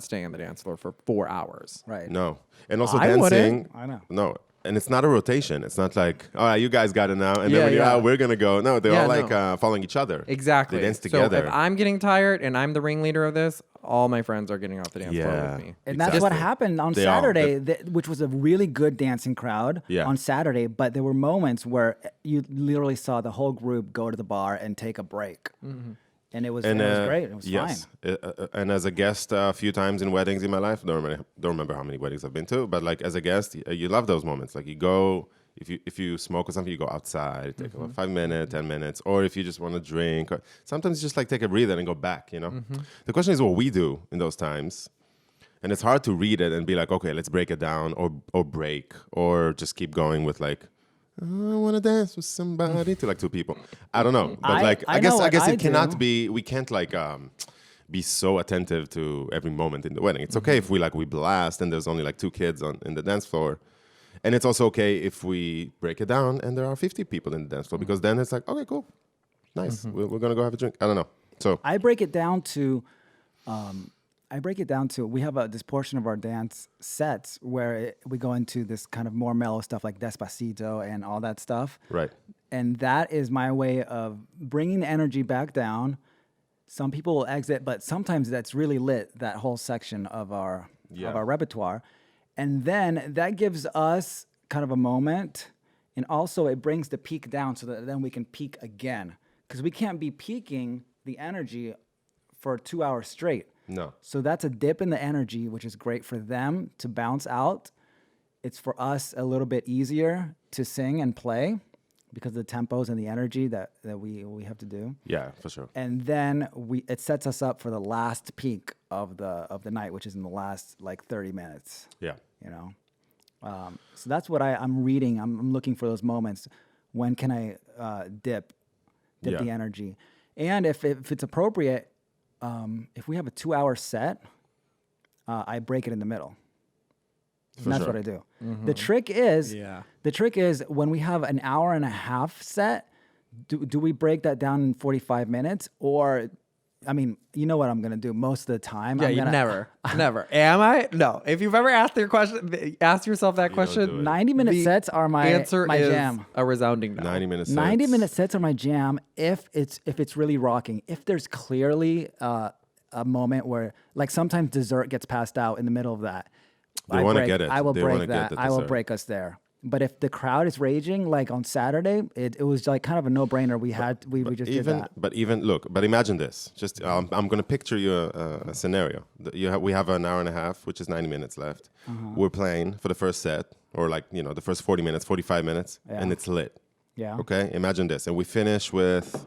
staying on the dance floor for 4 hours. Right. No. And also I dancing. wouldn't. I know. No. And it's not a rotation. It's not like, all right, you guys got it now. And Yeah, then when you're yeah. out, we're going to go. No, they're Yeah, all like no. following each other. Exactly. They dance together. So if I'm getting tired and I'm the ringleader of this, all my friends are getting off the dance floor with me. And that's what happened on Saturday, They which was a really good dancing crowd on Saturday. But there were moments where you literally saw the whole group go to the bar and take a break. Mm-hmm. And it was great. It was fine. And as a guest a few times in weddings in my life, don't remember how many weddings I've been to, but like as a guest, you love those moments. Like you go, if you smoke or something, you go outside, take about 5 minutes, 10 minutes, or if you just want to drink, or sometimes just like take a breather and go back, The question is what we do in those times. And it's hard to read it and be like, okay, let's break it down or break or just keep going with like, I want to dance with somebody to like 2 people. I don't know. But I guess it cannot be, we can't like be so attentive to every moment in the wedding. It's okay if we blast and there's only like 2 kids in the dance floor. And it's also okay if we break it down and there are 50 people in the dance floor because then it's like, okay, cool. Nice. We're going to go have a drink. I don't know. So I break it down to we have this portion of our dance sets where we go into this kind of more mellow stuff like Despacito and all that stuff. Right. And that is my way of bringing the energy back down. Some people will exit, but sometimes that's really lit, that whole section of our repertoire. And then that gives us kind of a moment. And also it brings the peak down so that then we can peak again. Because we can't be peaking the energy for 2 hours straight. No. So that's a dip in the energy, which is great for them to bounce out. It's for us a little bit easier to sing and play because of the tempos and the energy that we have to do. Yeah, for sure. And then it sets us up for the last peak of the night, which is in the last like 30 minutes. Yeah. So that's what I'm reading. I'm looking for those moments. When can I dip the energy? And if it's appropriate, if we have a 2-hour set, I break it in the middle. And that's what I do. Mm-hmm. The trick is when we have an hour and a half set, do we break that down in 45 minutes? Or, I mean, you know what I'm going to do most of the time. Yeah, never. Am I? No. If you've ever asked yourself that question, 90-minute sets are my answer my is jam. A resounding no. 90-minute sets. 90-minute sets are my jam if it's really rocking. If there's clearly a moment where, like, sometimes dessert gets passed out in the middle of that. They want to get it. I will they break that. The I will dessert. break us there. But if the crowd is raging, like on Saturday, it was like kind of a no-brainer. We just did that. But imagine this. Just I'm going to picture you a scenario. We have an hour and a half, which is 90 minutes left. We're playing for the first set, or like the first 40 minutes, 45 minutes, and it's lit. Yeah. Okay. Imagine this, and we finish with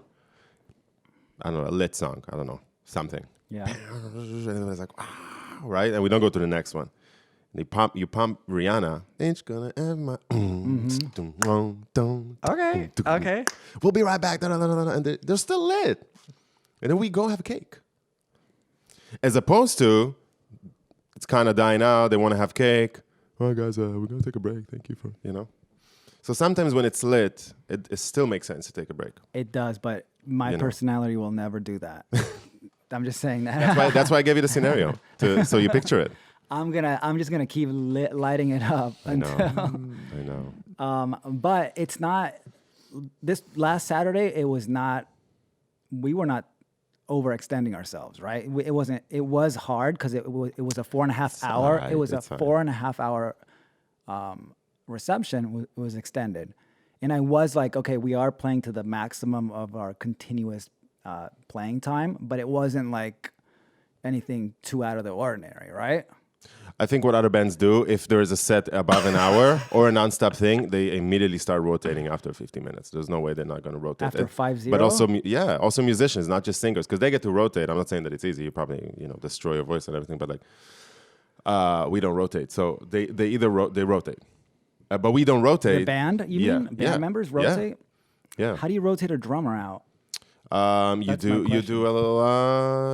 I don't know, a lit song. I don't know, something. Yeah. And everybody's like, wow, right? And we don't go to the next one. You pump Rihanna. Ain't you gonna have my Okay. We'll be right back. And they're still lit. And then we go have a cake. As opposed to, it's kind of dying out. They want to have cake. All right, guys, we're going to take a break. Thank you for, So sometimes when it's lit, it still makes sense to take a break. It does, but my personality will never do that. I'm just saying that. That's why I gave you the scenario, so you picture it. I'm just gonna keep lighting it up until. I know. But it's not. This last Saturday, it was not. We were not overextending ourselves, right? It wasn't. It was hard because it was a 4.5 hour. Right, it was a it's fine. 4.5 hour reception was extended, and I was like, okay, we are playing to the maximum of our continuous playing time, but it wasn't like anything too out of the ordinary, right? I think what other bands do, if there is a set above an hour or a non-stop thing, they immediately start rotating after 50 minutes. There's no way they're not going to rotate. After 5-0? But also musicians, not just singers, because they get to rotate. I'm not saying that it's easy. You probably, destroy your voice and everything, but like, We don't rotate. So they either they rotate, but we don't rotate. The band, you Yeah, mean? Band yeah, members yeah. rotate? Yeah. How do you rotate a drummer out? You That's my do question. a little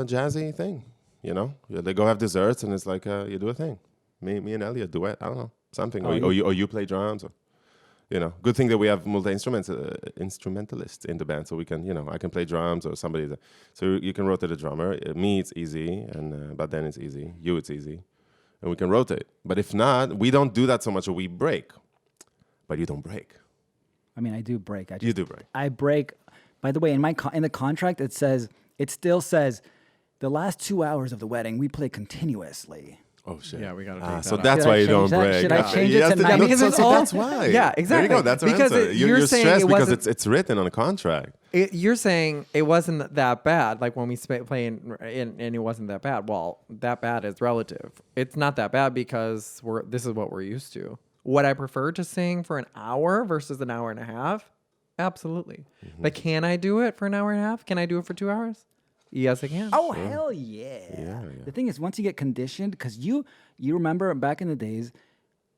jazzy thing, you know. Yeah, they go have desserts, and it's like you do a thing. Me and Elliot duet. I don't know, something. Or you play drums, or you know. Good thing that we have multi instrumentalists in the band, so we can, you know, I can play drums or somebody. So you can rotate a drummer. Me, it's easy, and but then it's easy. You, it's easy, and we can rotate. But if not, we don't do that so much. Or we break, but you don't break. I mean, I do break. You do break. I break. By the way, in the contract, it still says, the last 2 hours of the wedding we play continuously. Oh shit! Yeah, we gotta take So that that's Should why I you don't change that? break. Should I change it Yes, to because 90? Because it's so all- that's why. Yeah, exactly. There you go. That's our Because answer. You're you're saying stressed it because wasn't- it's written on a contract. You're saying it wasn't that bad, like when we play and it wasn't that bad. Well, that bad is relative. It's not that bad because this is what we're used to. Would I prefer to sing for an hour versus an hour and a half? Absolutely. But can I do it for an hour and a half? Can I do it for 2 hours? Yes, I can. Oh, hell yeah. Yeah. The thing is, once you get conditioned, because you remember back in the days,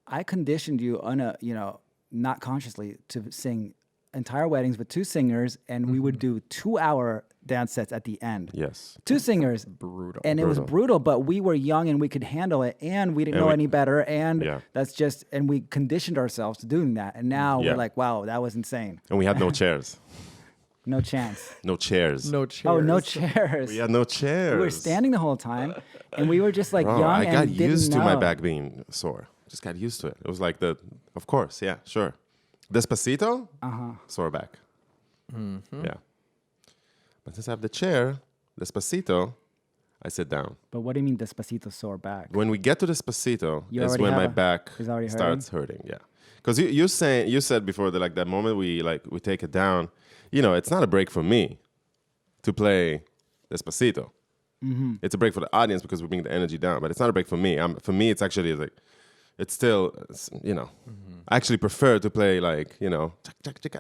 I conditioned you not consciously to sing entire weddings with 2 singers, and we would do 2-hour dance sets at the end. Yes. 2 singers. Brutal. And it was brutal, but we were young and we could handle it, and we didn't know any better, and and we conditioned ourselves to doing that. And now we're like, wow, that was insane. And we had no chairs. No chance. No chairs. No chairs. Oh, no chairs. We had no chairs. We were standing the whole time, and we were just like Bro, young I and got didn't used to know. my back being sore. Just got used to it. It was like of course, yeah, sure. Despacito, sore back. Mm-hmm. Yeah. But since I have the chair, Despacito, I sit down. But what do you mean Despacito sore back? When we get to Despacito, You is already when have my back is already starts hurting. Yeah, because you said before that, like, that moment we take it down. You know, it's not a break for me to play Despacito. Mm-hmm. It's a break for the audience because we bring the energy down. But it's not a break for me. For me, it's actually like, it's still, you know. I actually prefer to play like, you know,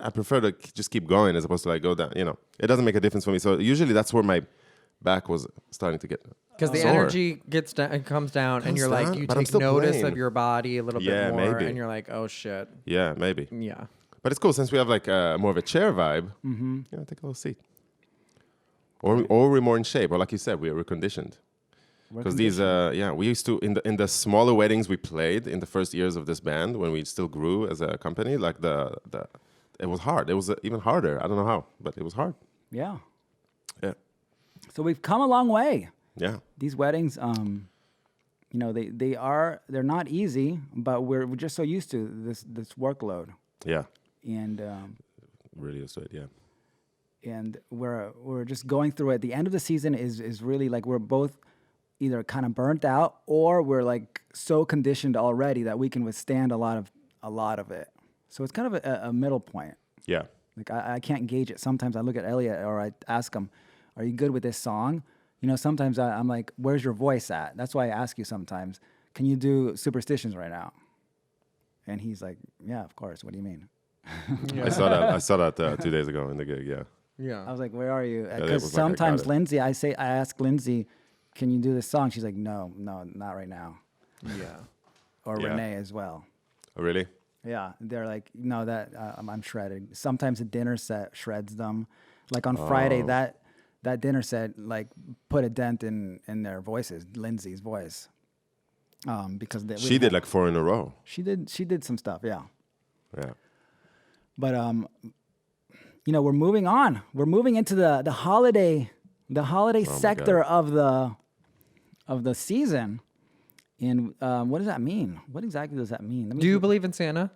I prefer to just keep going as opposed to like go down. You know, it doesn't make a difference for me. So usually that's where my back was starting to get Because the sore. energy gets down and comes down, and you're like, down, you but I'm take still notice playing. of your body a little Yeah, bit more, maybe. and you're like, oh shit. Yeah, maybe. Yeah. But it's cool since we have like more of a chair vibe. You know, take a little seat. Or we're more in shape, or like you said, we're conditioned. Because these, we used to in the smaller weddings we played in the first years of this band when we still grew as a company. Like it was hard. It was even harder. I don't know how, but it was hard. Yeah. Yeah, So we've come a long way. yeah, These weddings, you know, they're not easy, but we're just so used to this workload, yeah. and Really used to it. Yeah, and we're just going through it. The end of the season is really like we're both either kind of burnt out or we're like so conditioned already that we can withstand a lot of it. So it's kind of a middle point. yeah. Like I can't gauge it. Sometimes I look at Elliot or I ask him, "Are you good with this song?" You know, sometimes I'm like, "Where's your voice at?" That's why I ask you sometimes, "Can you do Superstitions right now?" And he's like, "Yeah, of course. What do you mean?" I saw that 2 days ago in the gig. Yeah, Yeah. I was like, "Where are you?" it Because was like, I got sometimes it. Lindsay, I ask Lindsay, "Can you do this song?" She's like, "No, not right now." Yeah. Or Yeah. Renee as well. oh, really? Yeah, they're like, "No, that I'm shredded." Sometimes the dinner set shreds them. Like on Friday, that dinner set like put a dent in their voices. Lindsay's voice, because She did like 4 in a row. she did some stuff, yeah. Yeah, But you know, we're moving on. We're moving into the holiday sector of the season. And what does that mean? What exactly does that mean? Do you believe in Santa?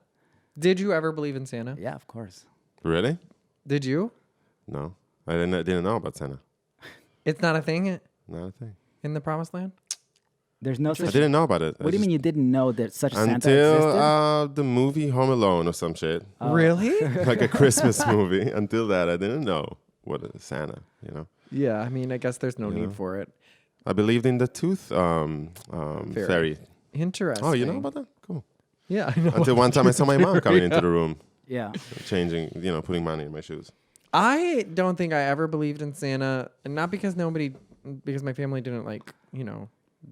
Did you ever believe in Santa? Yeah, of course. really? Did you? No, I didn't know about Santa. It's not a thing Not a thing. in the Promised Land? There's no I such. didn't know about it. What do you mean you didn't know that such a Santa Until existed? the movie Home Alone or some shit. Really? Like a Christmas movie. Until that, I didn't know what is Santa, you know. Yeah, I mean, I guess there's no need for it. I believed in the tooth fairy. Interesting. Oh, you know about that? Cool. Yeah, I know. Until one time I saw my mom coming into the room, Yeah. changing, putting money in my shoes. I don't think I ever believed in Santa, and not because my family didn't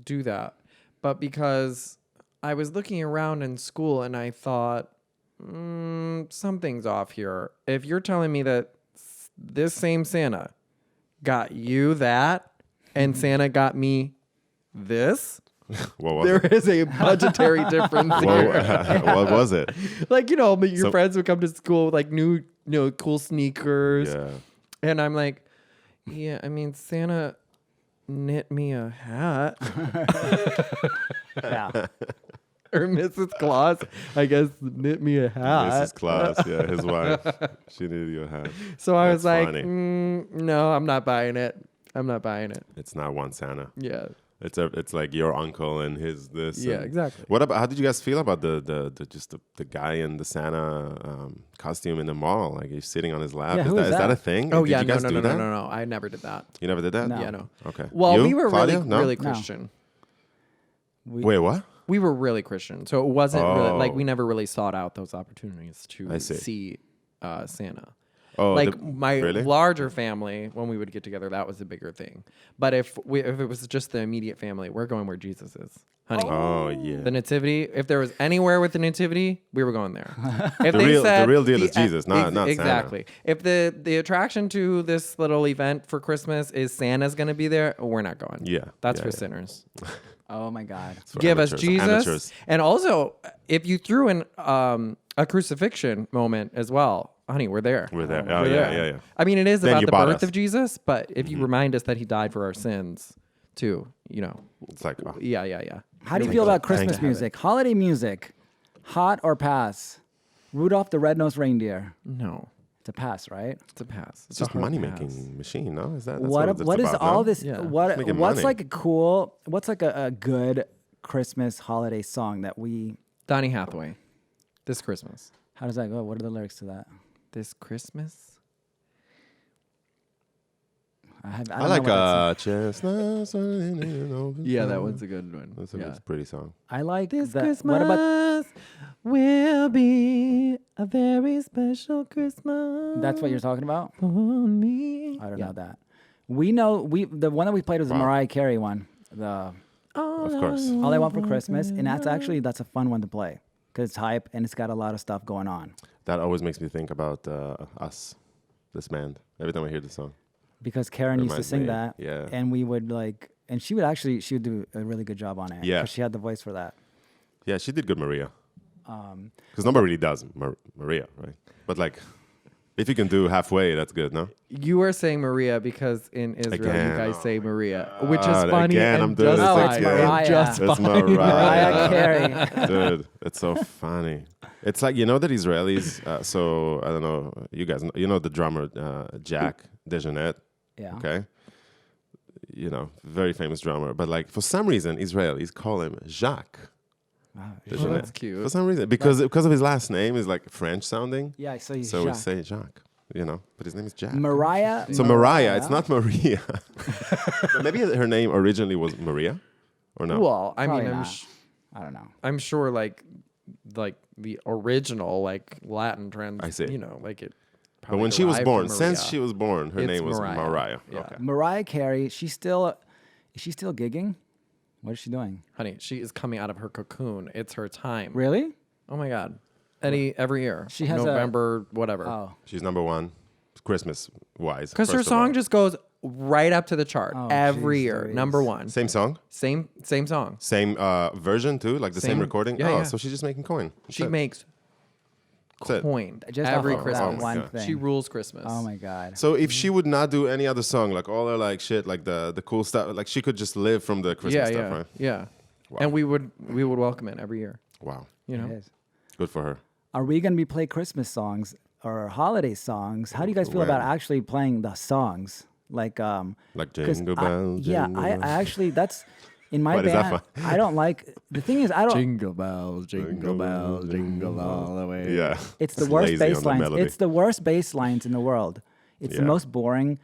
do that, but because I was looking around in school and I thought, something's off here. If you're telling me that this same Santa got you that and Santa got me this, there is a budgetary difference here. What was it? Like, your friends would come to school with like new, cool sneakers. Yeah. And I'm like, yeah, I mean, Santa knit me a hat. Yeah. Or Mrs. Claus, I guess, knit me a hat. Mrs. Claus, yeah, his wife. She needed your hat. So I was That's like, funny. no, I'm not buying it. I'm not buying it. It's not one Santa. Yeah. It's like your uncle and his this. Yeah, and exactly. What about? How did you guys feel about the guy in the Santa costume in the mall? Like he's sitting on his lap. Yeah, is who that is is that that? a thing? Oh, Did yeah. you guys No. do that? No. I never did that. You never did that? No. Yeah, no. Okay. Well, You, we were Claudio? really, No? really No. Christian. Wait, what? We were really Christian. So it wasn't really, like, Oh. we never really sought out those opportunities I to see. see Santa. Oh, Like my really? larger family, when we would get together, that was a bigger thing. But if it was just the immediate family, we're going where Jesus is, honey. Oh yeah. The nativity. If there was anywhere with the nativity, we were going there. If The real deal is Jesus, not Santa. exactly. If the attraction to this little event for Christmas is Santa's going to be there, we're not going. Yeah, that's yeah, for yeah. sinners. Oh my God. For Give us amateurs, Jesus, amateurs. and also if you threw in a crucifixion moment as well, honey, we're there. We're there. Oh We're yeah, there. yeah, yeah. I mean, it is Then about you the bought birth us. of Jesus, but if you remind us that he died for our sins, too, It's like oh, yeah. How do you feel about Christmas Thank you. music? Holiday music, hot or pass? Rudolph the Red-Nosed Reindeer. No, It's a pass, right? it's a pass. it's just a money pass. making machine, no? Is that that's What it's what is about, all no? this? Yeah. What's Making money. like a cool? What's like a good Christmas holiday song that we? Donny Hathaway, this Christmas. How does that go? What are the lyrics to that? This Christmas. I I like chestnuts. Yeah, that one's a good one. That's a yeah. it's a pretty song. I like This that. Christmas What about? will be a very special Christmas. That's what you're talking about. for me. I don't know that. We know the one that we played was the Wow. Mariah Carey one. The Of course. All I Want for Christmas, and that's a fun one to play because it's hype and it's got a lot of stuff going on. That always makes me think about us, this band. Every time I hear the song. Because Karen used to Reminds sing me, that, yeah. and we would like, and she would do a really good job on it. Yeah. 'cause she had the voice for that. Yeah, she did good, Maria. Because nobody really does Maria, right? But like, if you can do halfway, that's good, no? You are saying Maria because in Israel you Again. guys say Maria, which is God, funny again, and I'm doing just this Oh, fine. it's again. Mariah. And just It's fine. Mariah Mariah. Carey. Dude, it's so funny. It's like, that Israelis, so I don't know, you guys know, the drummer, Jack DeJohnette, Yeah. okay? Very famous drummer. But like, for some reason, Israelis call him Jacques. Wow. DeJohnette. that's cute. For some reason, because of his last name is like French sounding. Yeah, so he's So we Jacques. say Jacques, but his name is Jack. Mariah. So Mariah, it's not Maria. But maybe her name originally was Maria, or no? Well, I mean, Probably not. I don't know. I'm sure like the original like Latin trend. I see. Like it. But when she was born, since she was born, her It's name was Mariah. Mariah. Yeah. Okay. Mariah Carey. Is she still gigging? What is she doing? Honey, she is coming out of her cocoon. It's her time. Really? Oh my God. Every year. She has a- November, whatever. Oh. She's number one, Christmas wise. Because her song just goes right up to the chart Oh, every jeez year. Louise. Number one. Same song, Same song. same version too, like the same Same- recording. yeah, Oh, yeah. so she's just making coin. She That's it. makes That's it. coin Just every off of that Christmas. one God. thing. She rules Christmas. Oh my God. So if she would not do any other song, like all her like shit, like the cool stuff, like she could just live from the Christmas yeah, stuff, yeah, right? yeah. Wow. And we would welcome it every year. Wow, You know. It is. good for her. Are we going to be play Christmas songs or holiday songs? How do you guys feel about When? actually playing the songs? Like 'Like 'cause Jingle Bells, yeah, Jingle I Bells. actually that's in my Why does that band. fun? I don't like the thing is I don't. Jingle bells, jingle bells, jingle all the way. Yeah, It's the worst lazy bass on the lines. melody. It's the worst bass lines in the world. It's the Yeah. most boring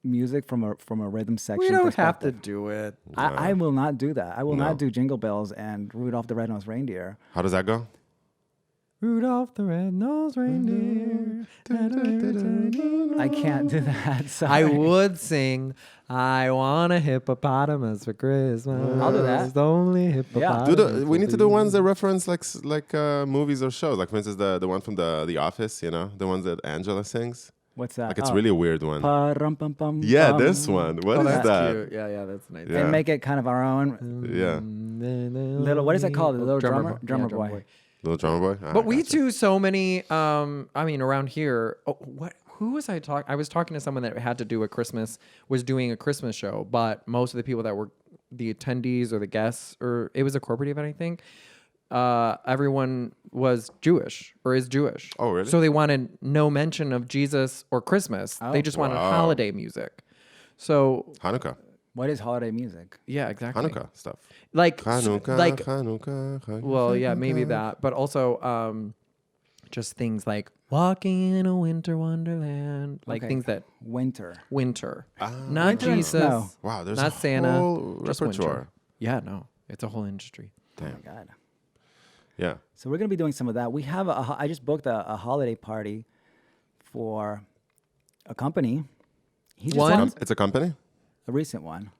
music from a rhythm section. We don't have to perspective. do it. I will not do that. I will No. not do Jingle Bells and Rudolph the Red-Nosed Reindeer. How does that go? Rudolph the red-nosed reindeer. I can't do that. Sorry. I would sing, I want a hippopotamus for Christmas. I'll do that. Only hippopotamus. We need to do ones that reference like movies or shows. Like for instance, the one from the Office. You know, the ones that Angela sings. What's that? Like it's really a weird one. Pa-rum-pum-pum, Yeah, this one. What is That's that? cute. Yeah, that's nice. Yeah. And make it kind of our own. Yeah, Little, what is that called? The little drummer Yeah, boy. little drummer boy. Ah, But we gotcha. do so many. I mean, around here. Oh, what? Who was I talking? I was talking to someone that had to do was doing a Christmas show, but most of the people that were the attendees or the guests, or it was a corporate event, I think. Everyone was Jewish or is Jewish. Oh, really? So they wanted no mention of Jesus or Christmas. They just wanted Wow. holiday music. So Hanukkah, What is holiday music? yeah, exactly. Hanukkah stuff. Like Hanukkah, Hanukkah. Well, yeah, maybe that, but also just things like walking in a winter wonderland, like Okay. things that Winter. winter, Ah. not Winter and Jesus, snow. Wow, there's not a Santa, whole just repertoire. winter. Yeah, no, it's a whole industry. Oh my God. Yeah. So we're gonna be doing some of that. We have I just booked a holiday party for a company. He just One? wants It's a company. a recent one,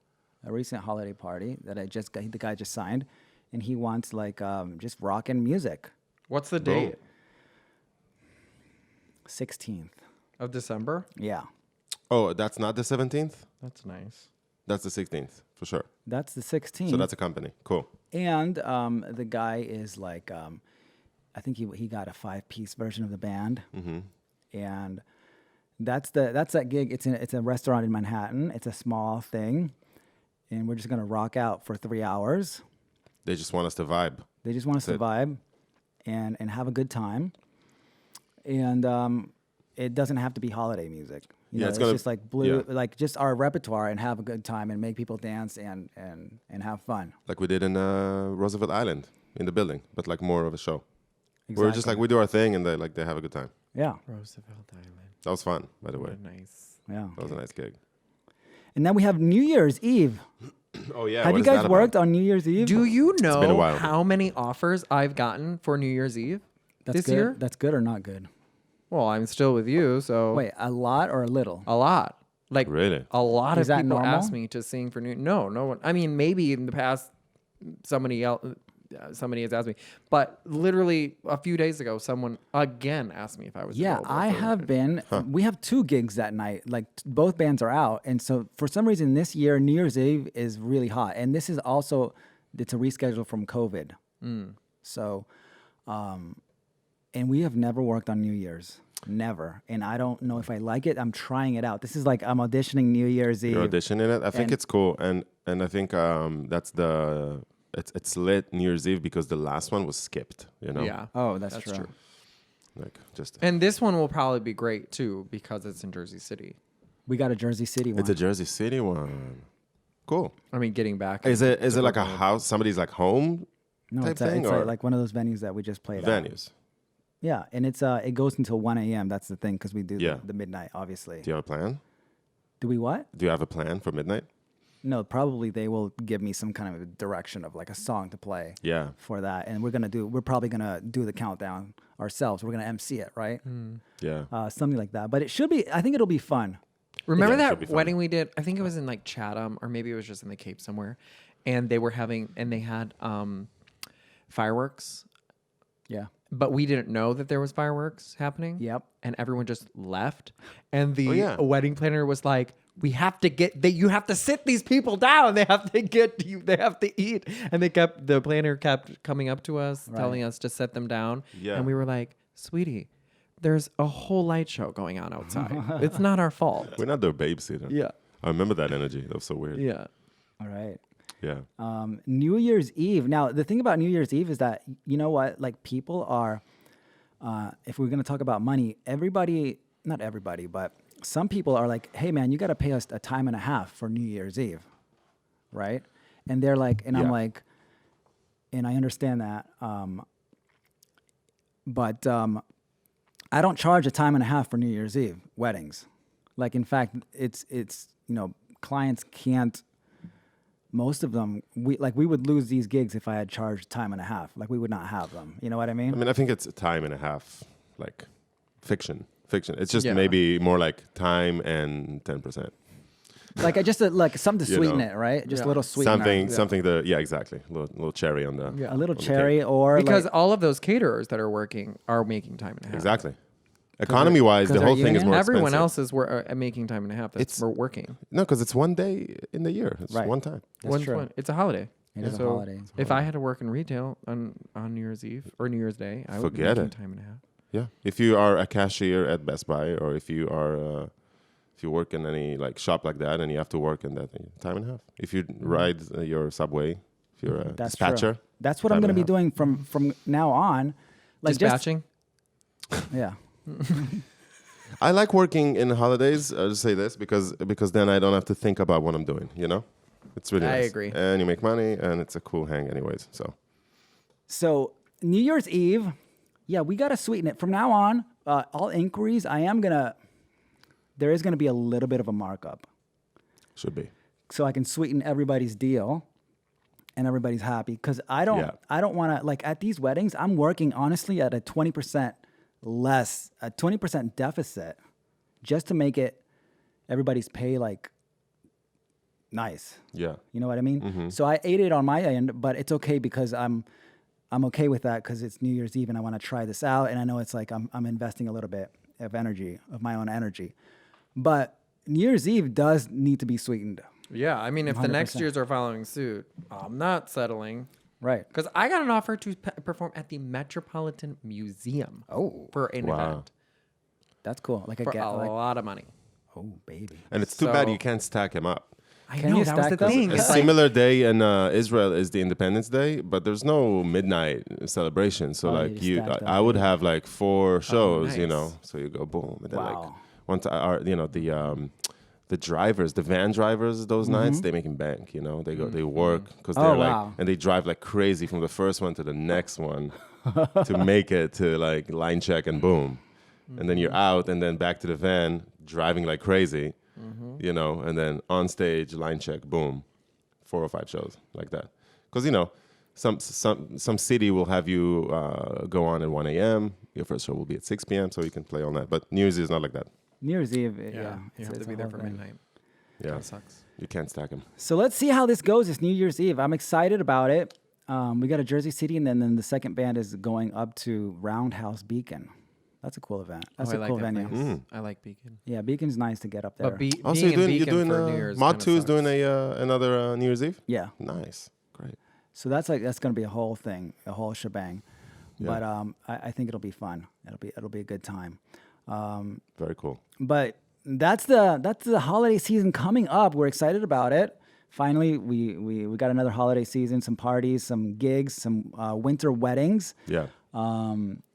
a recent holiday party that the guy just signed, and he wants like just rockin' music. What's the Bro. date 16th. of December? Yeah, Oh, that's not the 17th. That's nice. That's the 16th for sure. that's the 16th. So that's a company. Cool. And the guy is like, I think he got a 5-piece version of the band, and that's that gig. It's a restaurant in Manhattan. It's a small thing, and we're just gonna rock out for 3 hours. They just want us to vibe. They just want us to That's it. vibe, and have a good time, and it doesn't have to be holiday music. You Yeah, know, it's it's gonna- just like blue, yeah. like just our repertoire, and have a good time, and make people dance and have fun. Like we did in Roosevelt Island in the building, but like more of a show. We're just Exactly. like we do our thing and they have a good time. Yeah, Roosevelt Island. That was fun, by the way. Nice. yeah. That was a nice gig. And then we have New Year's Eve. Oh yeah. Have what you is that guys about? worked on New Year's Eve? Do you been a know while. how many offers I've gotten for New Year's Eve this good. year? That's good or not good? Well, I'm still with you, so Wait, a lot or a little? a lot. Like Really? a lot Is of that people normal? ask me to sing for New. No one. I mean, maybe in the past, somebody has asked me, but literally a few days ago, someone again asked me if I was. Yeah, available I for- have been. We have 2 gigs that night. Like both bands are out, and so for some reason this year New Year's Eve is really hot, and this is also it's a reschedule from COVID. So, and we have never worked on New Year's, never, and I don't know if I like it. I'm trying it out. This is like I'm auditioning New Year's Eve. You're auditioning it. I think And- it's cool, and I think that's the it's lit New Year's Eve because the last one was skipped. You know. Yeah. Oh, that's, That's true. true. Like just. And this one will probably be great too because it's in Jersey City. We got a Jersey City one. It's a Jersey City one. Cool. I mean, getting back. Is it like a house? Somebody's like home no, type it's, thing it's or like one of those venues that we just played at. venues? Yeah, and it's it goes until 1 a.m. That's the thing because we do Yeah. the midnight, obviously. Do you have a plan? Do we what? Do you have a plan for midnight? No, probably they will give me some kind of a direction of like a song to play Yeah. for that, and we're probably gonna do the countdown ourselves. We're gonna MC it, right? Yeah. Something like that. But it should be. I think it'll be fun. Remember Yeah, it should be that fun. wedding we did? I think it was in like Chatham, or maybe it was just in the Cape somewhere. And they had fireworks, Yeah. but we didn't know that there was fireworks happening. Yep. And everyone just left. And the yeah. wedding planner was like, "We have to you have to sit these people down. They have to eat." And the planner kept coming up to us, telling us to set them down. Yeah. And we were like, "Sweetie, there's a whole light show going on outside. It's not our fault." We're not their babysitter. Yeah. I remember that energy. That was so weird. Yeah. All right. Yeah. New Year's Eve. Now, the thing about New Year's Eve is that, you know what? Like, people are, if we're going to talk about money, not everybody, but some people are like, hey, man, you got to pay us a time and a half for New Year's Eve. Right? And they're like, and I'm Yeah. like, and I understand that. But I don't charge a time and a half for New Year's Eve weddings. Like, in fact, it's clients can't most of them, we would lose these gigs if I had charged time and a half. Like we would not have them. You know what I mean? I mean, I think it's a time and a half, like fiction. It's just Yeah. maybe more like time and 10%. Like I just like something to You sweeten know. it, right? Just a Yeah. little sweetener. Something to, yeah, exactly. Little cherry on the. A little on the cherry cake. or Because like, all of those caterers that are working are making time and a half. Exactly. Economy wise, 'cause the they're whole thing is union? more Everyone expensive. else is making time and a half. That's It's- we're working. No, because it's one day in the year. It's Right. one time. That's true. It's a holiday. It is a So holiday. If I had to work in retail on New Year's Eve or New Year's Day, I would be Forget making it. time and a half. Yeah. If you are a cashier at Best Buy, or if you are, if you work in any like shop like that, and you have to work in that time and a half. If you ride your subway, if you're a That's dispatcher, true. That's what I'm time going to and be a half. doing from now on. Like Dispatching. yeah. I like working in holidays. I'll just say this because then I don't have to think about what I'm doing. You know, it's really I nice. agree. And you make money, and it's a cool hang, anyways. So New Year's Eve, yeah, we got to sweeten it. From now on, all inquiries, there is going to be a little bit of a markup. should be. So I can sweeten everybody's deal and everybody's happy. Because I don't want to, like at these weddings, I'm working honestly at a 20% less, a 20% deficit just to make it everybody's pay like nice. Yeah. You know what I mean? Mm-hmm. So I ate it on my end, but it's okay because I'm okay with that because it's New Year's Eve and I want to try this out, and I know it's like I'm investing a little bit of energy, of my own energy. But New Year's Eve does need to be sweetened. Yeah, I mean, if the next 100%. years are following suit, I'm not settling. Right. Because I got an offer to perform at the Metropolitan Museum. Oh, For an Wow. event. that's cool. Like For a lot of money. oh baby. And it's too bad So- you can't stack him up. I Can know, you that was stack the them? thing. A It's like- similar day in Israel is the Independence Day, but there's no midnight celebration. So Oh, like you stacked them. I would have like 4 shows, you nice. know. So you go boom, and then like Wow. once the drivers, the van drivers, those nights they making bank. You know, they work because Oh, they're like wow. and they drive like crazy from the first one to the next one to make it to like line check and boom, and then you're out and then back to the van driving like crazy. You know, and then on stage, line check, boom, 4 or 5 shows like that. Because you know, some city will have you go on at 1 a.m. Your first show will be at 6 p.m. so you can play all night. But New Year's Eve is not like that. New Year's Eve, yeah. Yeah, you it's- have it's to be a there whole for thing. midnight. Yeah, That sucks. you can't stack them. So let's see how this goes. It's New Year's Eve. I'm excited about it. We got a Jersey City, and then the second band is going up to Roundhouse Beacon. That's a cool event. That's I a like cool that venue. place. I like Beacon. Yeah, Beacon's nice to get up there. But Also, being in you're Beacon doing for New Year's Mod kinda 2 is sucks. doing another New Year's Eve. Yeah. Nice, great. So that's going to be a whole thing, a whole shebang. Yeah. But I think it'll be fun. It'll be a good time. Very cool. But that's the holiday season coming up. We're excited about it. Finally, we got another holiday season, some parties, some gigs, some winter weddings. Yeah.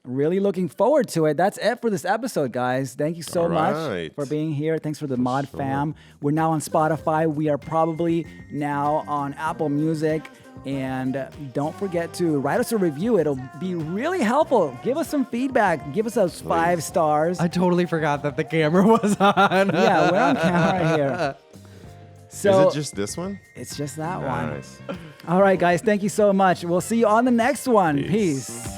Really looking forward to it. That's it for this episode, guys. Thank you so All much right. for being here. Thanks for the Mod Fam. We're now on Spotify. We are probably now on Apple Music. And don't forget to write us a review. It'll be really helpful. Give us some feedback. Give us those 5 stars. I totally forgot that the camera was on. Yeah, we're on camera here. So is it just this one? it's just that one. Nice. All right, guys. Thank you so much. We'll see you on the next one. Peace. Peace.